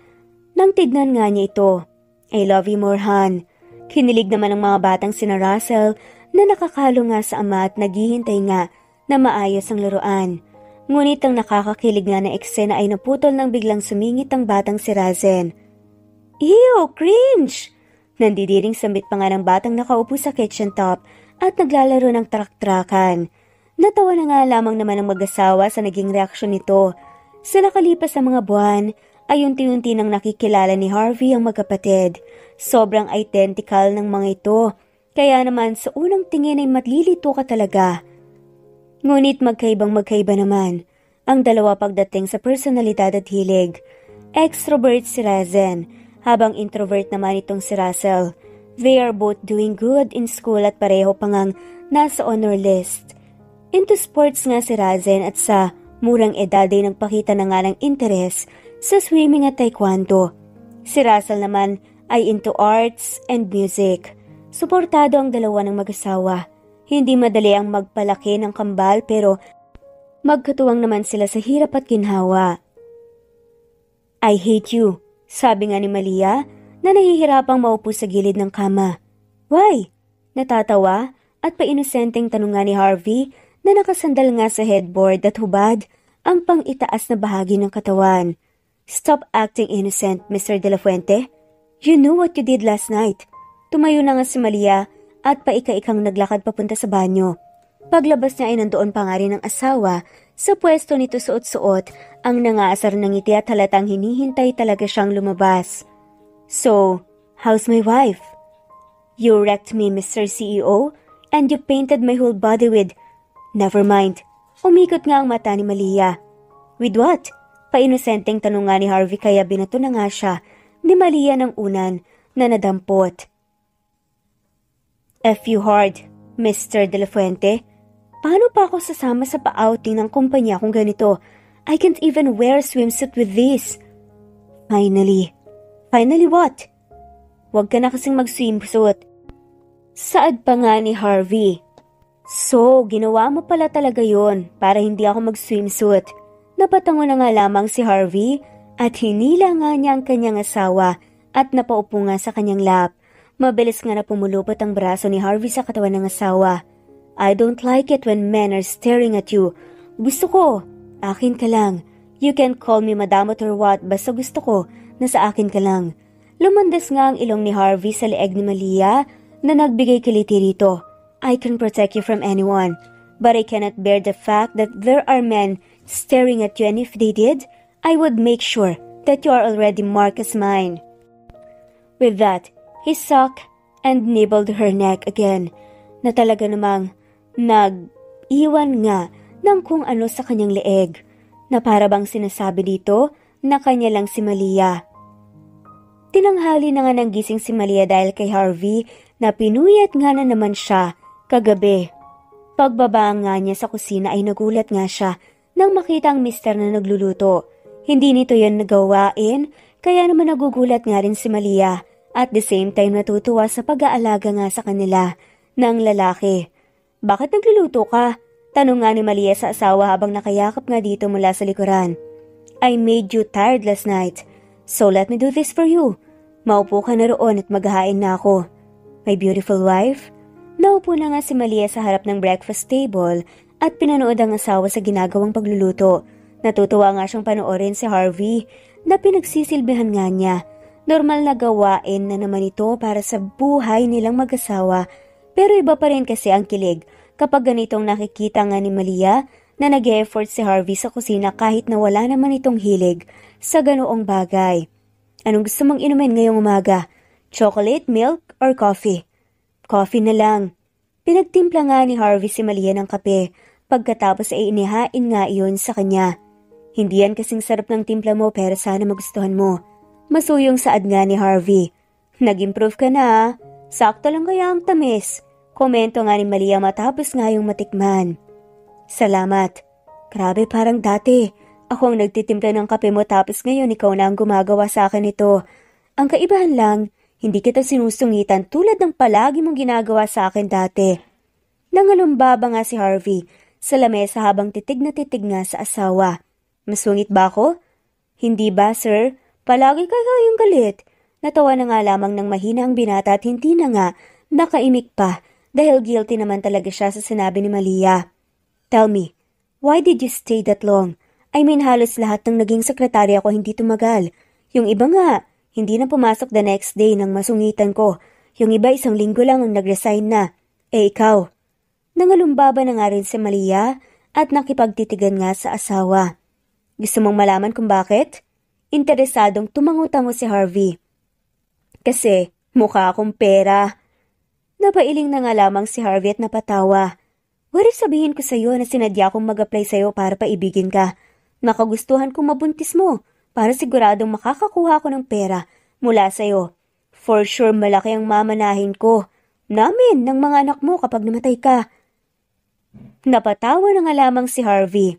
nang tignan nga niya ito. I love you more, hon. Kinilig naman ng mga batang sina Russell na nakakalo nga sa ama at naghihintay nga na maayos ang laruan. Ngunit ang nakakakilig nga na eksena ay naputol nang biglang sumingit ang batang si Razen. Ew, cringe! Nandidiring sambit pa nga ng batang nakaupo sa kitchen top at naglalaro ng trak-trakan. Natawa na nga lamang naman ang mag-asawa sa naging reaksyon nito. Sa nakalipas sa mga buwan, ay unti-unti nang nakikilala ni Harvey ang magkapatid. Sobrang identical ng mga ito, kaya naman sa unang tingin ay matlilito ka talaga. Ngunit magkaibang-magkaiba naman ang dalawa pagdating sa personalidad at hilig. Extrovert si Razen, habang introvert naman itong si Russell. They are both doing good in school at pareho pangang nasa honor list. Into sports nga si Razen at sa murang edad ay nagpakita na nga ng interes sa swimming at taekwondo. Si Russell naman ay into arts and music. Suportado ang dalawa ng mag-asawa. Hindi madali ang magpalaki ng kambal pero magkatuwang naman sila sa hirap at ginhawa. I hate you, sabi nga ni Malia na nahihirapang maupo sa gilid ng kama. Why? Natatawa at painosenteng tanong nga ni Harvey na nakasandal nga sa headboard at hubad ang pang-itaas na bahagi ng katawan. Stop acting innocent, Mr. De La Fuente. You knew what you did last night. Tumayo na nga si Malia at paika-ikang naglakad papunta sa banyo. Paglabas niya ay nandoon pa nga rin ang asawa sa pwesto nito suot-suot ang nangaasar ng ngiti at halatang hinihintay talaga siyang lumabas. So, how's my wife? You wrecked me, Mr. CEO, and you painted my whole body with Never mind. Umikot nga ang mata ni Malia. With what? Painosenteng tanong nga ni Harvey kaya binato na nga siya ni Malia ng unan na nadampot. F you hard, Mr. De La Fuente. Paano pa ako sasama sa pa-outing ng kumpanya kung ganito? I can't even wear a swimsuit with this. Finally. Finally what? Huwag ka na kasing mag-swimsuit. Saad pa nga ni Harvey. So, ginawa mo pala talaga yon para hindi ako mag-swimsuit. Napatango na nga lamang si Harvey at hinila nga niya ang kanyang asawa at napaupo nga sa kanyang lap. Mabilis nga na pumulupot ang braso ni Harvey sa katawan ng asawa. I don't like it when men are staring at you. Gusto ko, akin ka lang. You can call me madamot or what, basta gusto ko na sa akin ka lang. Lumandas nga ang ilong ni Harvey sa leeg ni Malia na nagbigay kiliti rito. I can protect you from anyone, but I cannot bear the fact that there are men staring at you, and if they did, I would make sure that you are already marked as mine. With that, he sucked and nibbled her neck again, na talaga namang nag-iwan nga ng kung ano sa kanyang leeg, na para bang sinasabi dito na kanya lang si Malia. Tinanghali na nga ng gising si Malia dahil kay Harvey na pinuyat nga na naman siya kagabi. Pagbaba nga niya sa kusina ay nagulat nga siya nang makita ang mister na nagluluto. Hindi nito yan nagawain, kaya naman nagugulat nga rin si Malia at the same time natutuwa sa pag-aalaga nga sa kanila ng lalaki. Bakit nagluluto ka? Tanong nga ni Malia sa asawa habang nakayakap nga dito mula sa likuran. I made you tired last night, so let me do this for you. Maupo ka na roon at maghahain na ako. My beautiful wife. Naupo na nga si Malia sa harap ng breakfast table at pinanood ang asawa sa ginagawang pagluluto. Natutuwa nga siyang panoorin si Harvey na pinagsisilbihan nga niya. Normal na gawain na naman ito para sa buhay nilang mag-asawa, pero iba pa rin kasi ang kilig kapag ganitong nakikita nga ni Malia na nag-e-effort si Harvey sa kusina kahit na wala naman itong hilig sa ganoong bagay. Anong gusto mong inumin ngayong umaga? Chocolate, milk, or coffee? Coffee na lang. Pinagtimpla nga ni Harvey si Malia ng kape. Pagkatapos ay inihain nga iyon sa kanya. Hindi yan kasing sarap ng timpla mo pero sana magustuhan mo. Masuyong saad nga ni Harvey. Nag-improve ka na. Sakto lang kaya ang tamis. Komento nga ni Malia matapos nga yung matikman. Salamat. Grabe parang dati. Ako ang nagtitimpla ng kape mo tapos ngayon ikaw na ang gumagawa sa akin ito. Ang kaibahan lang, hindi kita sinusungitan tulad ng palagi mong ginagawa sa akin dati. Nangalumbaba nga si Harvey sa lamesa habang titig na titig nga sa asawa. Masungit ba ako? Hindi ba, sir? Palagi kayong galit. Natawa na nga lamang ng mahina ang binata at hindi na nga nakaimik pa dahil guilty naman talaga siya sa sinabi ni Malia. Tell me, why did you stay that long? I mean halos lahat ng naging sekretarya ko hindi tumagal. Yung iba nga, hindi na pumasok the next day nang masungitan ko. Yung iba 1 linggo lang ang nag-resign na. Eh ikaw? Nangalumbaba na nga rin si Malia at nakipagtitigan nga sa asawa. Gusto mong malaman kung bakit? Interesadong tumango-tango si Harvey. Kasi mukha akong pera. Napailing na nga lamang si Harvey at napatawa. What if sabihin ko sa'yo na sinadya kong mag-apply sa'yo para paibigin ka? Nakagustuhan kong mabuntis mo para siguradong makakakuha ko ng pera mula sa'yo. For sure malaki ang mamanahin ko. Namin ng mga anak mo kapag namatay ka. Napatawa na nga lamang si Harvey.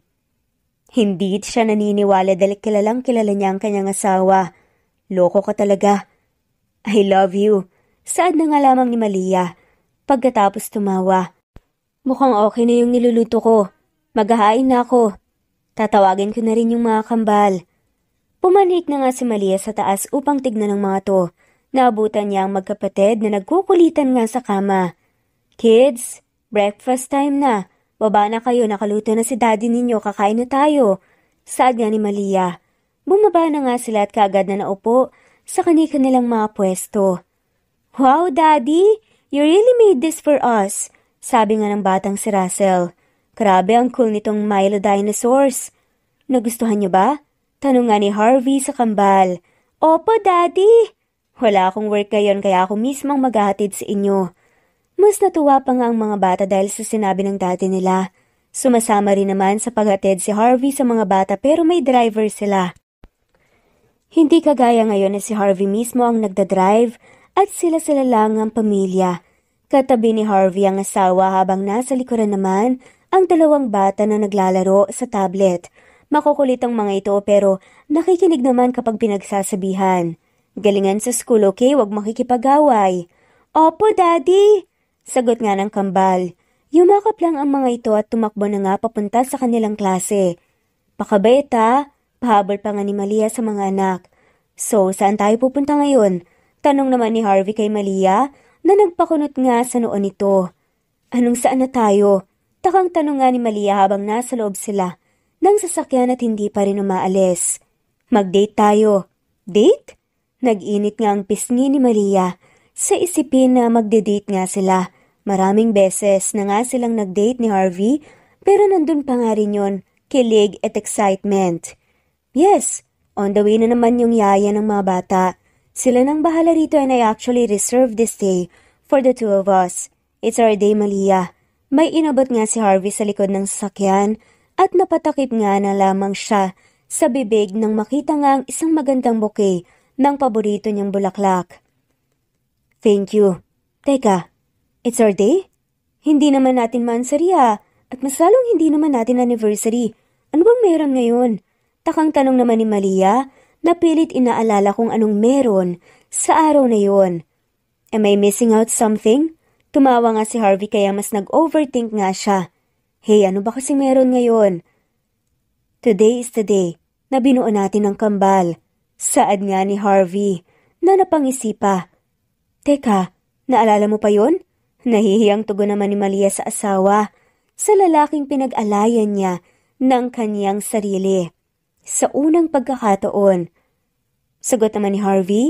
Hindi siya naniniwala dahil kilalang kilala niya ang kanyang asawa. Loko ka talaga. I love you. Saad na nga lamang ni Malia. Pagkatapos tumawa. Mukhang okay na yung niluluto ko. Maghahain na ako. Tatawagin ko na rin yung mga kambal. Pumanik na nga si Malia sa taas upang tignan ng mga to. Naabutan niya ang magkapatid na nagkukulitan nga sa kama. Kids, breakfast time na. Baba na kayo, nakaluto na si daddy ninyo, kakain na tayo. Saad nga ni Malia. Bumaba na nga sila at kaagad na naupo sa kanilang mga pwesto. Wow, daddy! You really made this for us, sabi nga ng batang si Russell. Grabe ang cool nitong Milo dinosaurs. Nagustuhan niyo ba? Tanong nga ni Harvey sa kambal. Opo, daddy! Wala akong work ngayon kaya ako mismong maghahatid sa inyo. Mas natuwa pa nga ang mga bata dahil sa sinabi ng daddy nila. Sumasama rin naman sa paghatid si Harvey sa mga bata pero may driver sila. Hindi kagaya ngayon na si Harvey mismo ang nagdadrive at sila-sila lang ang pamilya. Katabi ni Harvey ang asawa habang nasa likuran naman ang dalawang bata na naglalaro sa tablet. Makukulit ang mga ito pero nakikinig naman kapag pinagsasabihan. Galingan sa school, okay? Huwag makikipag-away. Opo, Daddy! Sagot nga ng kambal. Yumakap lang ang mga ito at tumakbo na nga papunta sa kanilang klase. Pakabait ha? Pahabol pa nga ni Malia sa mga anak. So, saan tayo pupunta ngayon? Tanong naman ni Harvey kay Malia na nagpakunot nga sa noon nito. Anong saan na tayo? Takang tanong nga ni Malia habang nasa loob sila ng sasakyan at hindi pa rin umaalis. Mag-date tayo. Date? Nag-init nga ang pisngi ni Malia sa isipin na magde-date nga sila. Maraming beses na nga silang nag-date ni Harvey pero nandun pa nga rin yun, kilig at excitement. Yes, on the way na naman yung yaya ng mga bata. Sila nang bahala rito and I actually reserved this day for the two of us. It's our day, Malia. May inabot nga si Harvey sa likod ng sasakyan at napatakip nga na lamang siya sa bibig nang makita nga ang isang magandang bouquet ng paborito niyang bulaklak. Thank you. Teka, it's our day? Hindi naman natin mansarya at mas lalong hindi naman natin anniversary. Ano bang meron ngayon? Takang tanong naman ni Malia na pilit inaalala kung anong meron sa araw na yon. Am I missing out something? Tumawa nga si Harvey kaya mas nag-overthink nga siya. Hey, ano ba kasi meron ngayon? Today is the day na binuo natin ng kambal. Saad nga ni Harvey na napangisipa. Teka, naalala mo pa yon? Nahihiyang tugon naman ni Malia sa asawa sa lalaking pinag-alayan niya ng kanyang sarili. Sa unang pagkakataon. Sagot naman ni Harvey,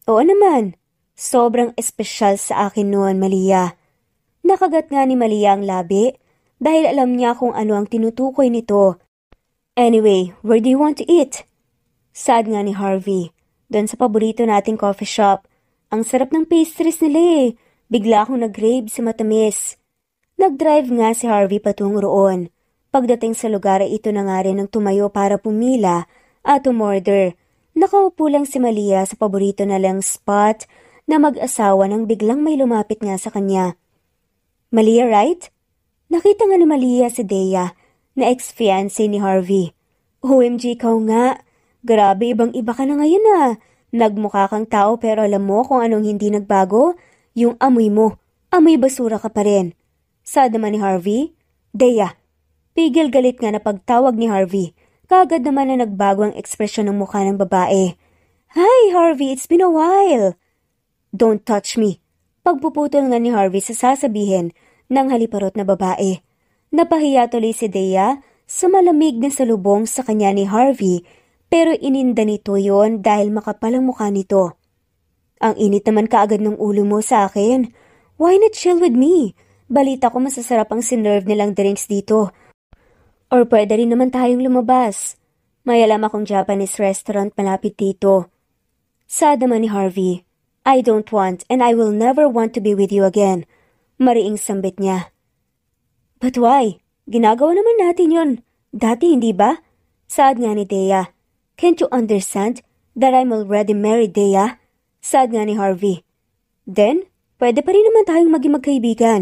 oo naman, sobrang espesyal sa akin noon, Malia. Nakagat nga ni Malia ang labi dahil alam niya kung ano ang tinutukoy nito. Anyway, where do you want to eat? Saad nga ni Harvey, doon sa paborito nating coffee shop. Ang sarap ng pastries nila eh. Bigla akong nag-crave sa matamis. Nag-drive nga si Harvey patungo roon. Pagdating sa lugar ay ito na nga rin ang tumayo para pumila at umorder. Nakaupo lang si Malia sa paborito na lang spot na mag-asawa nang biglang may lumapit nga sa kanya. Malia, right? Nakita nga ni Malia si Dea na ex-fiancé ni Harvey. OMG, ikaw nga. Grabe, ibang-iba ka na ngayon ah. Nagmukha kang tao pero alam mo kung anong hindi nagbago? Yung amoy mo. Amoy basura ka pa rin. Saad naman ni Harvey. Dea. Pigil galit nga na pagtawag ni Harvey. Kaagad naman na nagbago ang ekspresyon ng mukha ng babae. Hi Harvey, it's been a while. Don't touch me. Pagpuputol nga ni Harvey sa sasabihin ng haliparot na babae. Napahiya tuloy si Dea sa malamig na salubong sa kanya ni Harvey pero ininda nito yon dahil makapal ang mukha nito. Ang init naman kaagad ng ulo mo sa akin. Why not chill with me? Balita ko masasarap ang sinerve nilang drinks dito. Or pwede rin naman tayong lumabas. May alam akong Japanese restaurant malapit dito. Saad naman ni Harvey, I don't want and I will never want to be with you again. Mariing sambit niya. But why? Ginagawa naman natin yon. Dati hindi ba? Saad nga ni Dea. Can't you understand that I'm already married, Dea? Saad nga ni Harvey. Then, pwede pa rin naman tayong maging magkaibigan.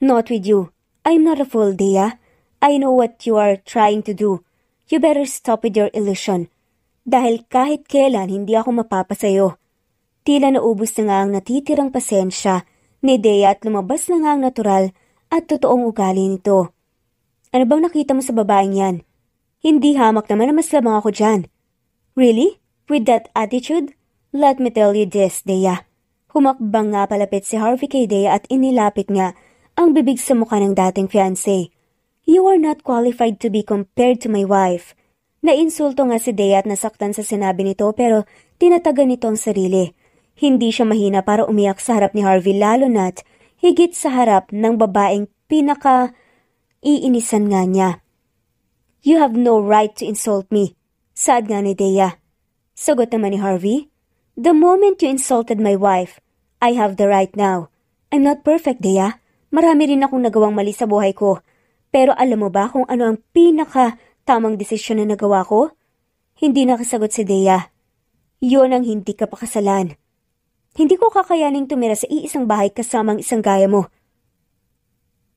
Not with you. I'm not a fool, Dea. I know what you are trying to do. You better stop with your illusion. Dahil kahit kailan hindi ako mapapasayo. Tila naubos na nga ang natitirang pasensya ni Dea at lumabas na nga ang natural at totoong ugali nito. Ano bang nakita mo sa babaeng yan? Hindi hamak naman na mas lamang ako dyan. Really? With that attitude? Let me tell you this, Dea. Humakbang nga palapit si Harvey kay Dea at inilapit nga ang bibig sa mukha ng dating fiancé. You are not qualified to be compared to my wife. Nainsulto nga si Dea at nasaktan sa sinabi nito pero tinatagan nito ang sarili. Hindi siya mahina para umiyak sa harap ni Harvey lalo na't higit sa harap ng babaeng pinaka-iinisan nga niya. You have no right to insult me, saad nga ni Dea. Sagot naman ni Harvey, the moment you insulted my wife, I have the right now. I'm not perfect, Dea. Marami rin akong nagawang mali sa buhay ko. Pero alam mo ba kung ano ang tamang desisyon na nagawa ko? Hindi nakasagot si Dea. Yun ang hindi ka pakasalan. Hindi ko kakayaning tumira sa iisang bahay kasamang isang gaya mo.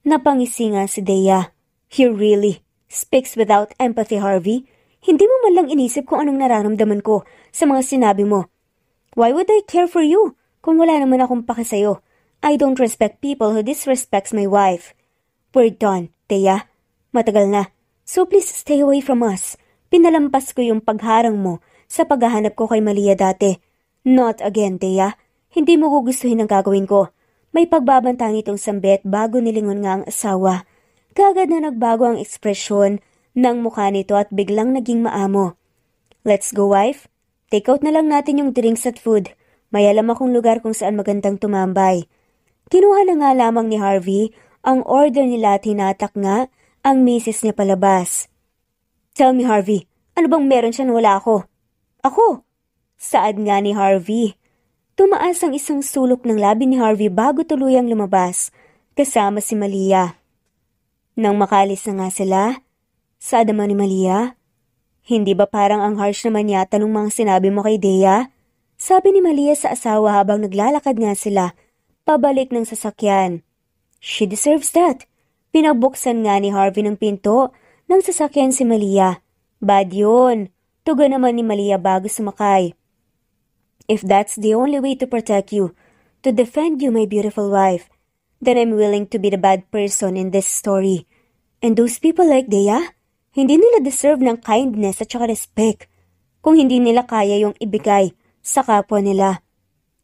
Napangisi nga si Dea. You really speaks without empathy, Harvey. Hindi mo man lang inisip kung anong nararamdaman ko sa mga sinabi mo. Why would I care for you kung wala naman akong pake sa'yo? I don't respect people who disrespects my wife. We're done, Dea. Matagal na. So please stay away from us. Pinalampas ko yung pagharang mo sa paghahanap ko kay Malia dati. Not again, Dea. Hindi mo gugustuhin ang gagawin ko. May pagbabanta nitong sambit bago nilingon nga ang asawa. Kagad na nagbago ang ekspresyon ng mukha nito at biglang naging maamo. Let's go, wife. Take out na lang natin yung drinks at food. May alam akong lugar kung saan magandang tumambay. Kinuha na nga lamang ni Harvey ang order nila at hinatak nga ang misis niya palabas. Tell me, Harvey, ano bang meron siya na wala ako? Ako? Saad nga ni Harvey. Tumaas ang isang sulok ng labi ni Harvey bago tuluyang lumabas, kasama si Malia. Nang makalis na nga sila, saad naman ni Malia, hindi ba parang ang harsh naman yata nung mga sinabi mo kay Dea? Sabi ni Malia sa asawa habang naglalakad nga sila, pabalik ng sasakyan. She deserves that. Pinabuksan nga ni Harvey ng pinto ng sasakyan si Malia. Bad yun. Tugon naman ni Malia bago sumakay. If that's the only way to protect you, to defend you, my beautiful wife, then I'm willing to be the bad person in this story. And those people like Dea, hindi nila deserve ng kindness at saka respect kung hindi nila kaya yung ibigay sa kapwa nila.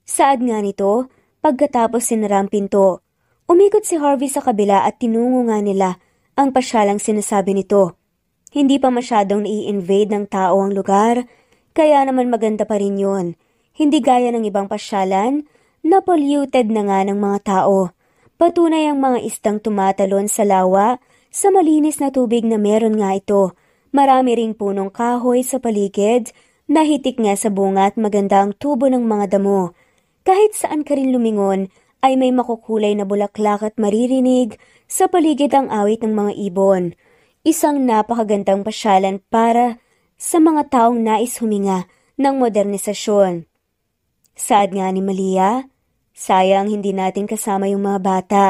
Saad nga nito, pagkatapos sinara ang pinto, umikot si Harvey sa kabila at tinungo nga nila ang pasyalang sinasabi nito. Hindi pa masyadong nai-invade ng tao ang lugar, kaya naman maganda pa rin yun. Hindi gaya ng ibang pasyalan na polluted na nga ng mga tao. Patunay ang mga istang tumatalon sa lawa sa malinis na tubig na meron nga ito. Marami ring punong kahoy sa paligid, nahitik nga sa bunga at maganda ang tubo ng mga damo. Kahit saan ka rin lumingon ay may makukulay na bulaklak at maririnig sa paligid ang awit ng mga ibon. Isang napakagandang pasyalan para sa mga taong nais huminga ng modernisasyon. Saad nga ni Malia, sayang hindi natin kasama yung mga bata.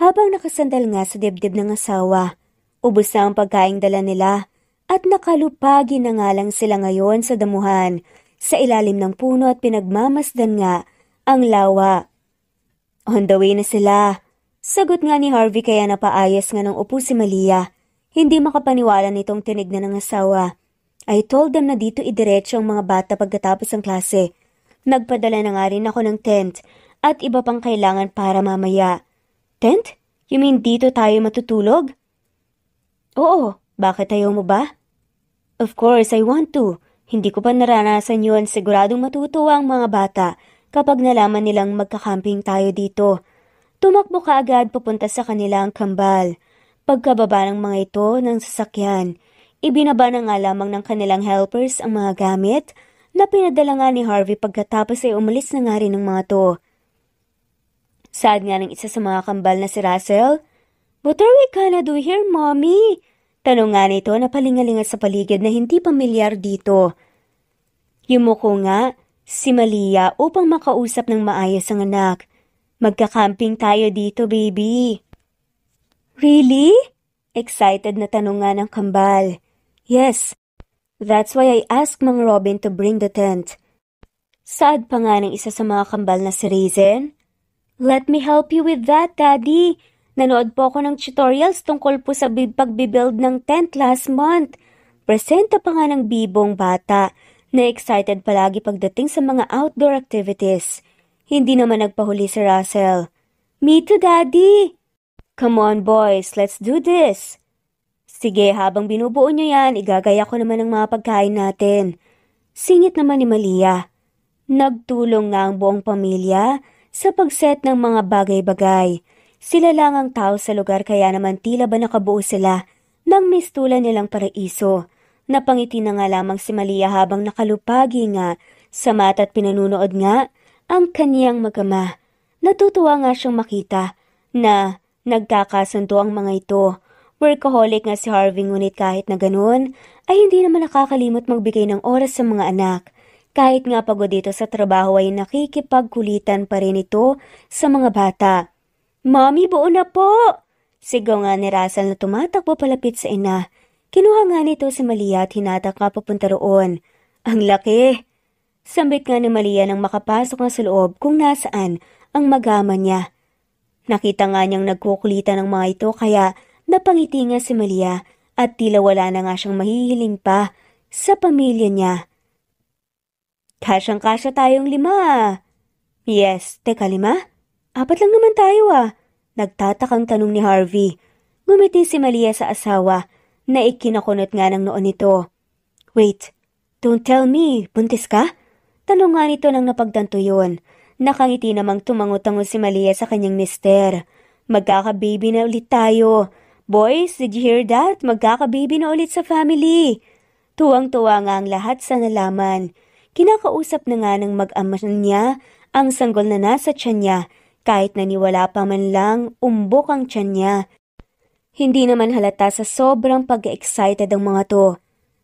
Habang nakasandal nga sa dibdib ng asawa, ubos na ang pagkaing dala nila at nakalupagi na nga lang sila ngayon sa damuhan, sa ilalim ng puno at pinagmamasdan nga ang lawa. On the way na sila. Sagot nga ni Harvey kaya napaayos nga ng upo si Malia. Hindi makapaniwala nitong tinignan ng asawa. I told them na dito idiretso ang mga bata pagkatapos ng klase. Nagpadala na nga rin ako ng tent at iba pang kailangan para mamaya. Tent? You mean dito tayo matutulog? Oo, bakit ayaw mo ba? Of course, I want to. Hindi ko pa naranasan yun, siguradong matutuwa ang mga bata kapag nalaman nilang magkakamping tayo dito. Tumakbo ka agad papunta sa kanila ang kambal. Pagkababa ng mga ito ng sasakyan, ibinaba na nga lamang ng kanilang helpers ang mga gamit na pinadala nga ni Harvey pagkatapos ay umalis na nga rin ng mga to. Saad nga ng isa sa mga kambal na si Russell, "What are we gonna do here, Mommy?" Tanong nga nito na palingalinga sa paligid na hindi pamilyar dito. Yumuko nga si Malia upang makausap ng maayos ang anak. Magkakamping tayo dito, baby. Really? Excited na tanong nga ng kambal. Yes. That's why I asked Mang Robin to bring the tent. Saad pa nga ng isa sa mga kambal na si Raisin, "Let me help you with that, Daddy. Nanood po ako ng tutorials tungkol po sa pagbibuild ng tent last month." Presenta pa nga ng bibong bata na excited palagi pagdating sa mga outdoor activities. Hindi naman nagpahuli si Russell. "Me too, Daddy." "Come on, boys. Let's do this." "Sige, habang binubuo nyo yan, igagaya ko naman ang mga pagkain natin." Singit naman ni Malia. Nagtulong nga ang buong pamilya sa pagset ng mga bagay-bagay. Sila lang ang tao sa lugar kaya naman tila ba nakabuo sila ng mistulan nilang paraiso. Napangiti na nga lamang si Malia habang nakalupagi nga sa mata at pinanunood nga ang kaniyang mag-ama. Natutuwa nga siyang makita na nagkakasundo ang mga ito. Workaholic nga si Harvey, ngunit kahit na ganun, ay hindi naman nakakalimot magbigay ng oras sa mga anak. Kahit nga pagod dito sa trabaho ay nakikipagkulitan pa rin ito sa mga bata. "Mommy, buo na po!" Sigaw nga ni Russell na tumatakbo palapit sa ina. Kinuha nga nito si Malia at hinatak nga papunta roon. "Ang laki!" Sambit nga ni Malia nang makapasok nga sa loob kung nasaan ang mag-ama niya. Nakita nga niyang nagkukulitan ng mga ito kaya napangiti nga si Malia at tila wala na nga siyang mahihiling pa sa pamilya niya. "Kasyang-kasya tayong 5. "Yes, teka 5? 4 lang naman tayo Nagtatakang tanong ni Harvey. Ngumiti si Malia sa asawa na ikinakunot nga ng noon nito. "Wait, don't tell me, buntis ka?" Tanong nga nito nang napagtanto yun. Nakangiti namang tumango-tango si Malia sa kanyang mister. "Magkaka-baby na ulit tayo. Boys, did you hear that? Magkaka-baby na ulit sa family." Tuwang-tuwa nga ang lahat sa nalaman. Kinakausap na nga ng mag-ama niya ang sanggol na nasa tiyan niya, kahit naniwala pa man lang umbok ang tiyan niya. Hindi naman halata sa sobrang pag-excited ang mga to.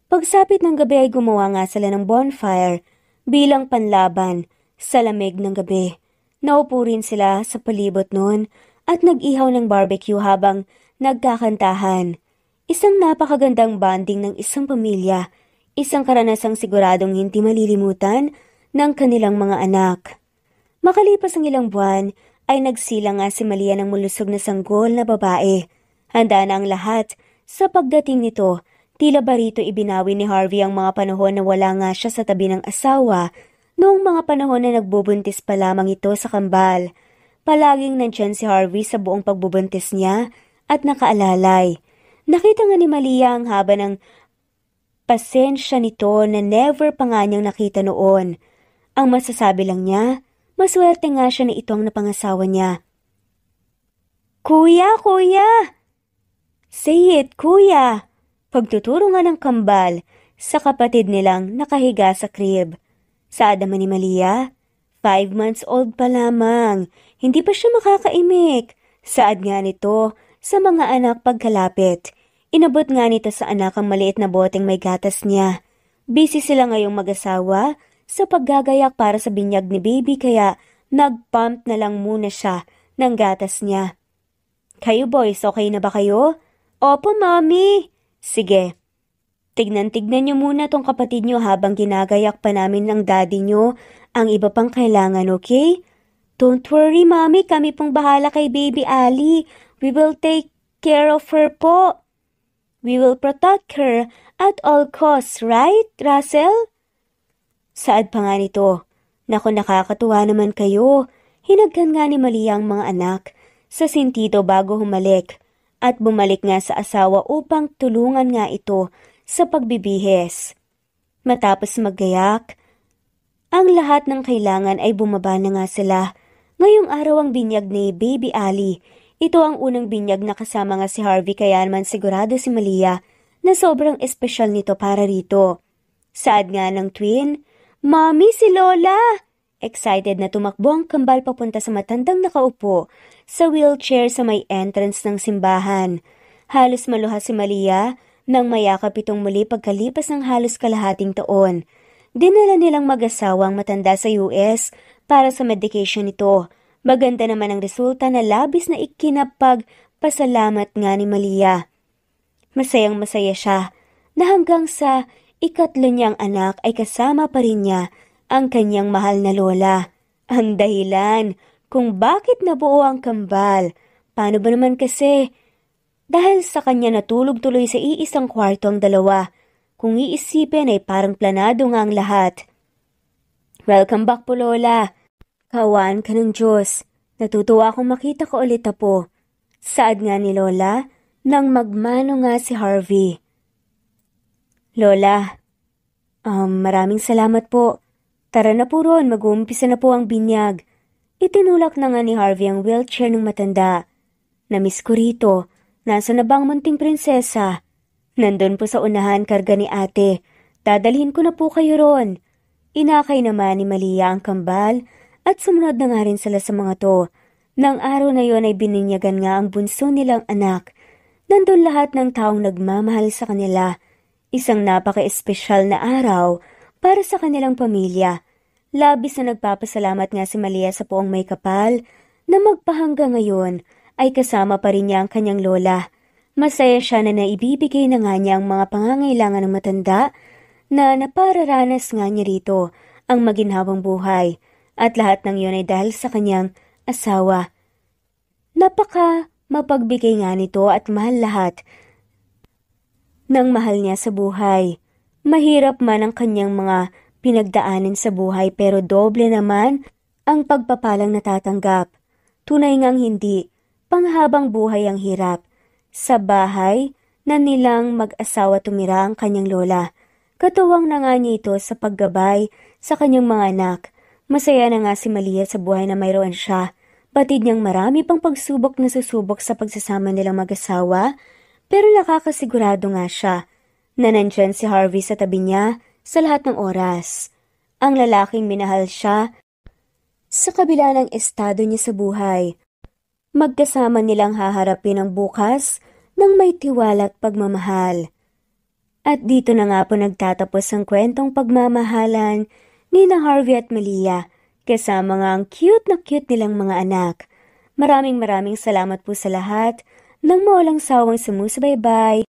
Pagsapit ng gabi ay gumawa nga sila ng bonfire bilang panlaban sa lamig ng gabi. Naupo rin sila sa palibot noon at nag-ihaw ng barbecue habang nagkakantahan. Isang napakagandang bonding ng isang pamilya, isang karanasang siguradong hindi malilimutan ng kanilang mga anak. Makalipas ang ilang buwan, ay nagsilang nga si Malia ng malusog na sanggol na babae. Handa na ang lahat. Sa pagdating nito, tila ba rito ibinawi ni Harvey ang mga panahon na wala nga siya sa tabi ng asawa, noong mga panahon na nagbubuntis pa lamang ito sa kambal. Palaging nandyan si Harvey sa buong pagbubuntis niya at nakaalalay. Nakita nga ni Malia ang haba ng pasensya nito na never pa nga niyang nakita noon. Ang masasabi lang niya, maswerte nga siya na ito ang napangasawa niya. "Kuya, kuya!" "Say it, kuya!" Pagtuturo nga ng kambal sa kapatid nilang nakahiga sa crib. Saad naman ni Malia, 5 months old pa lamang, hindi pa siya makakaimik. Saad nga nito sa mga anak pagkalapit. Inabot nga nito sa anak ang maliit na boteng may gatas niya. Busy sila ngayong mag-asawa sa paggagayak para sa binyag ni baby kaya nag-pump na lang muna siya ng gatas niya. "Kayo boys, okay na ba kayo?" "Opo, Mommy." "Sige. Tignan-tignan niyo muna tong kapatid niyo habang ginagayak pa namin ng daddy niyo ang iba pang kailangan, okay?" "Don't worry, Mommy. Kami pong bahala kay Baby Ali. We will take care of her po. We will protect her at all costs, right, Russell?" Saad pa nga nito, "Naku, nakakatuwa naman kayo." Hinagkan nga ni Malia ang mga anak sa sentido bago humalik at bumalik nga sa asawa upang tulungan nga ito sa pagbibihis. Matapos maggayak, ang lahat ng kailangan ay bumaba na nga sila. Ngayong araw ang binyag ni Baby Ali. Ito ang unang binyag na kasama nga si Harvey kaya naman sigurado si Malia na sobrang espesyal nito para rito. Saad nga ng twin, "Mommy, si Lola!" Excited na tumakbo ang kambal papunta sa matandang nakaupo sa wheelchair sa may entrance ng simbahan. Halos maluha si Malia nang mayakap itong muli pagkalipas ng halos kalahating taon. Dinala nilang mag-asawa ang matanda sa US para sa medication nito. Maganda naman ang resulta na labis na ikinapagpasalamat nga ni Malia. Masayang masaya siya na hanggang sa ikatlo niyang anak ay kasama pa rin niya ang kanyang mahal na lola. Ang dahilan kung bakit nabuo ang kambal. Paano ba naman kasi? Dahil sa kanya natulog tuloy sa iisang kwarto ang dalawa. Kung iisipin ay parang planado nga ang lahat. "Welcome back po, Lola. Kaawaan ka ng Diyos. Natutuwa akong makita ka ulit, apo." Saad nga ni Lola nang magmano nga si Harvey. "Lola, maraming salamat po. Tara na po ron, mag-uumpisa na po ang binyag." Itinulak na nga ni Harvey ang wheelchair ng matanda. "Namiss ko rito. Nasa na bang munting prinsesa?" "Nandun po sa unahan, karga ni ate. Dadalhin ko na po kayo ron." Inakay naman ni Malia ang kambal at sumunod na nga rin sila sa mga to. Nang araw na yon ay bininyagan nga ang bunso nilang anak. Nandun lahat ng taong nagmamahal sa kanila. Isang napaka-espesyal na araw para sa kanilang pamilya. Labis na nagpapasalamat nga si Malia sa Poong May Kapal na magpahangga ngayon ay kasama pa rin niya ang kanyang lola. Masaya siya na naibibigay na nga niya ang mga pangangailangan ng matanda na napararanas nga niya rito ang maginhawang buhay. At lahat ng yun ay dahil sa kanyang asawa. Napaka mapagbigay nga nito at mahal lahat ng mahal niya sa buhay. Mahirap man ang kanyang mga pinagdaanan sa buhay pero doble naman ang pagpapalang natatanggap. Tunay ngang hindi, panghabang buhay ang hirap. Sa bahay na nilang mag-asawa tumira ang kanyang lola. Katuwang na nga niya ito sa paggabay sa kanyang mga anak. Masaya na nga si Malia sa buhay na mayroon siya. Batid niyang marami pang pagsubok na susubok sa pagsasama nilang mag-asawa, pero nakakasigurado nga siya na nandyan si Harvey sa tabi niya sa lahat ng oras. Ang lalaking minahal siya sa kabila ng estado niya sa buhay. Magkasama nilang haharapin ang bukas ng may tiwala at pagmamahal. At dito na nga po nagtatapos ang kwentong pagmamahalan ni na Harvey at Malia kasama nga ang cute nilang mga anak. Maraming salamat po sa lahat ng mawalang sawang sumusubaybay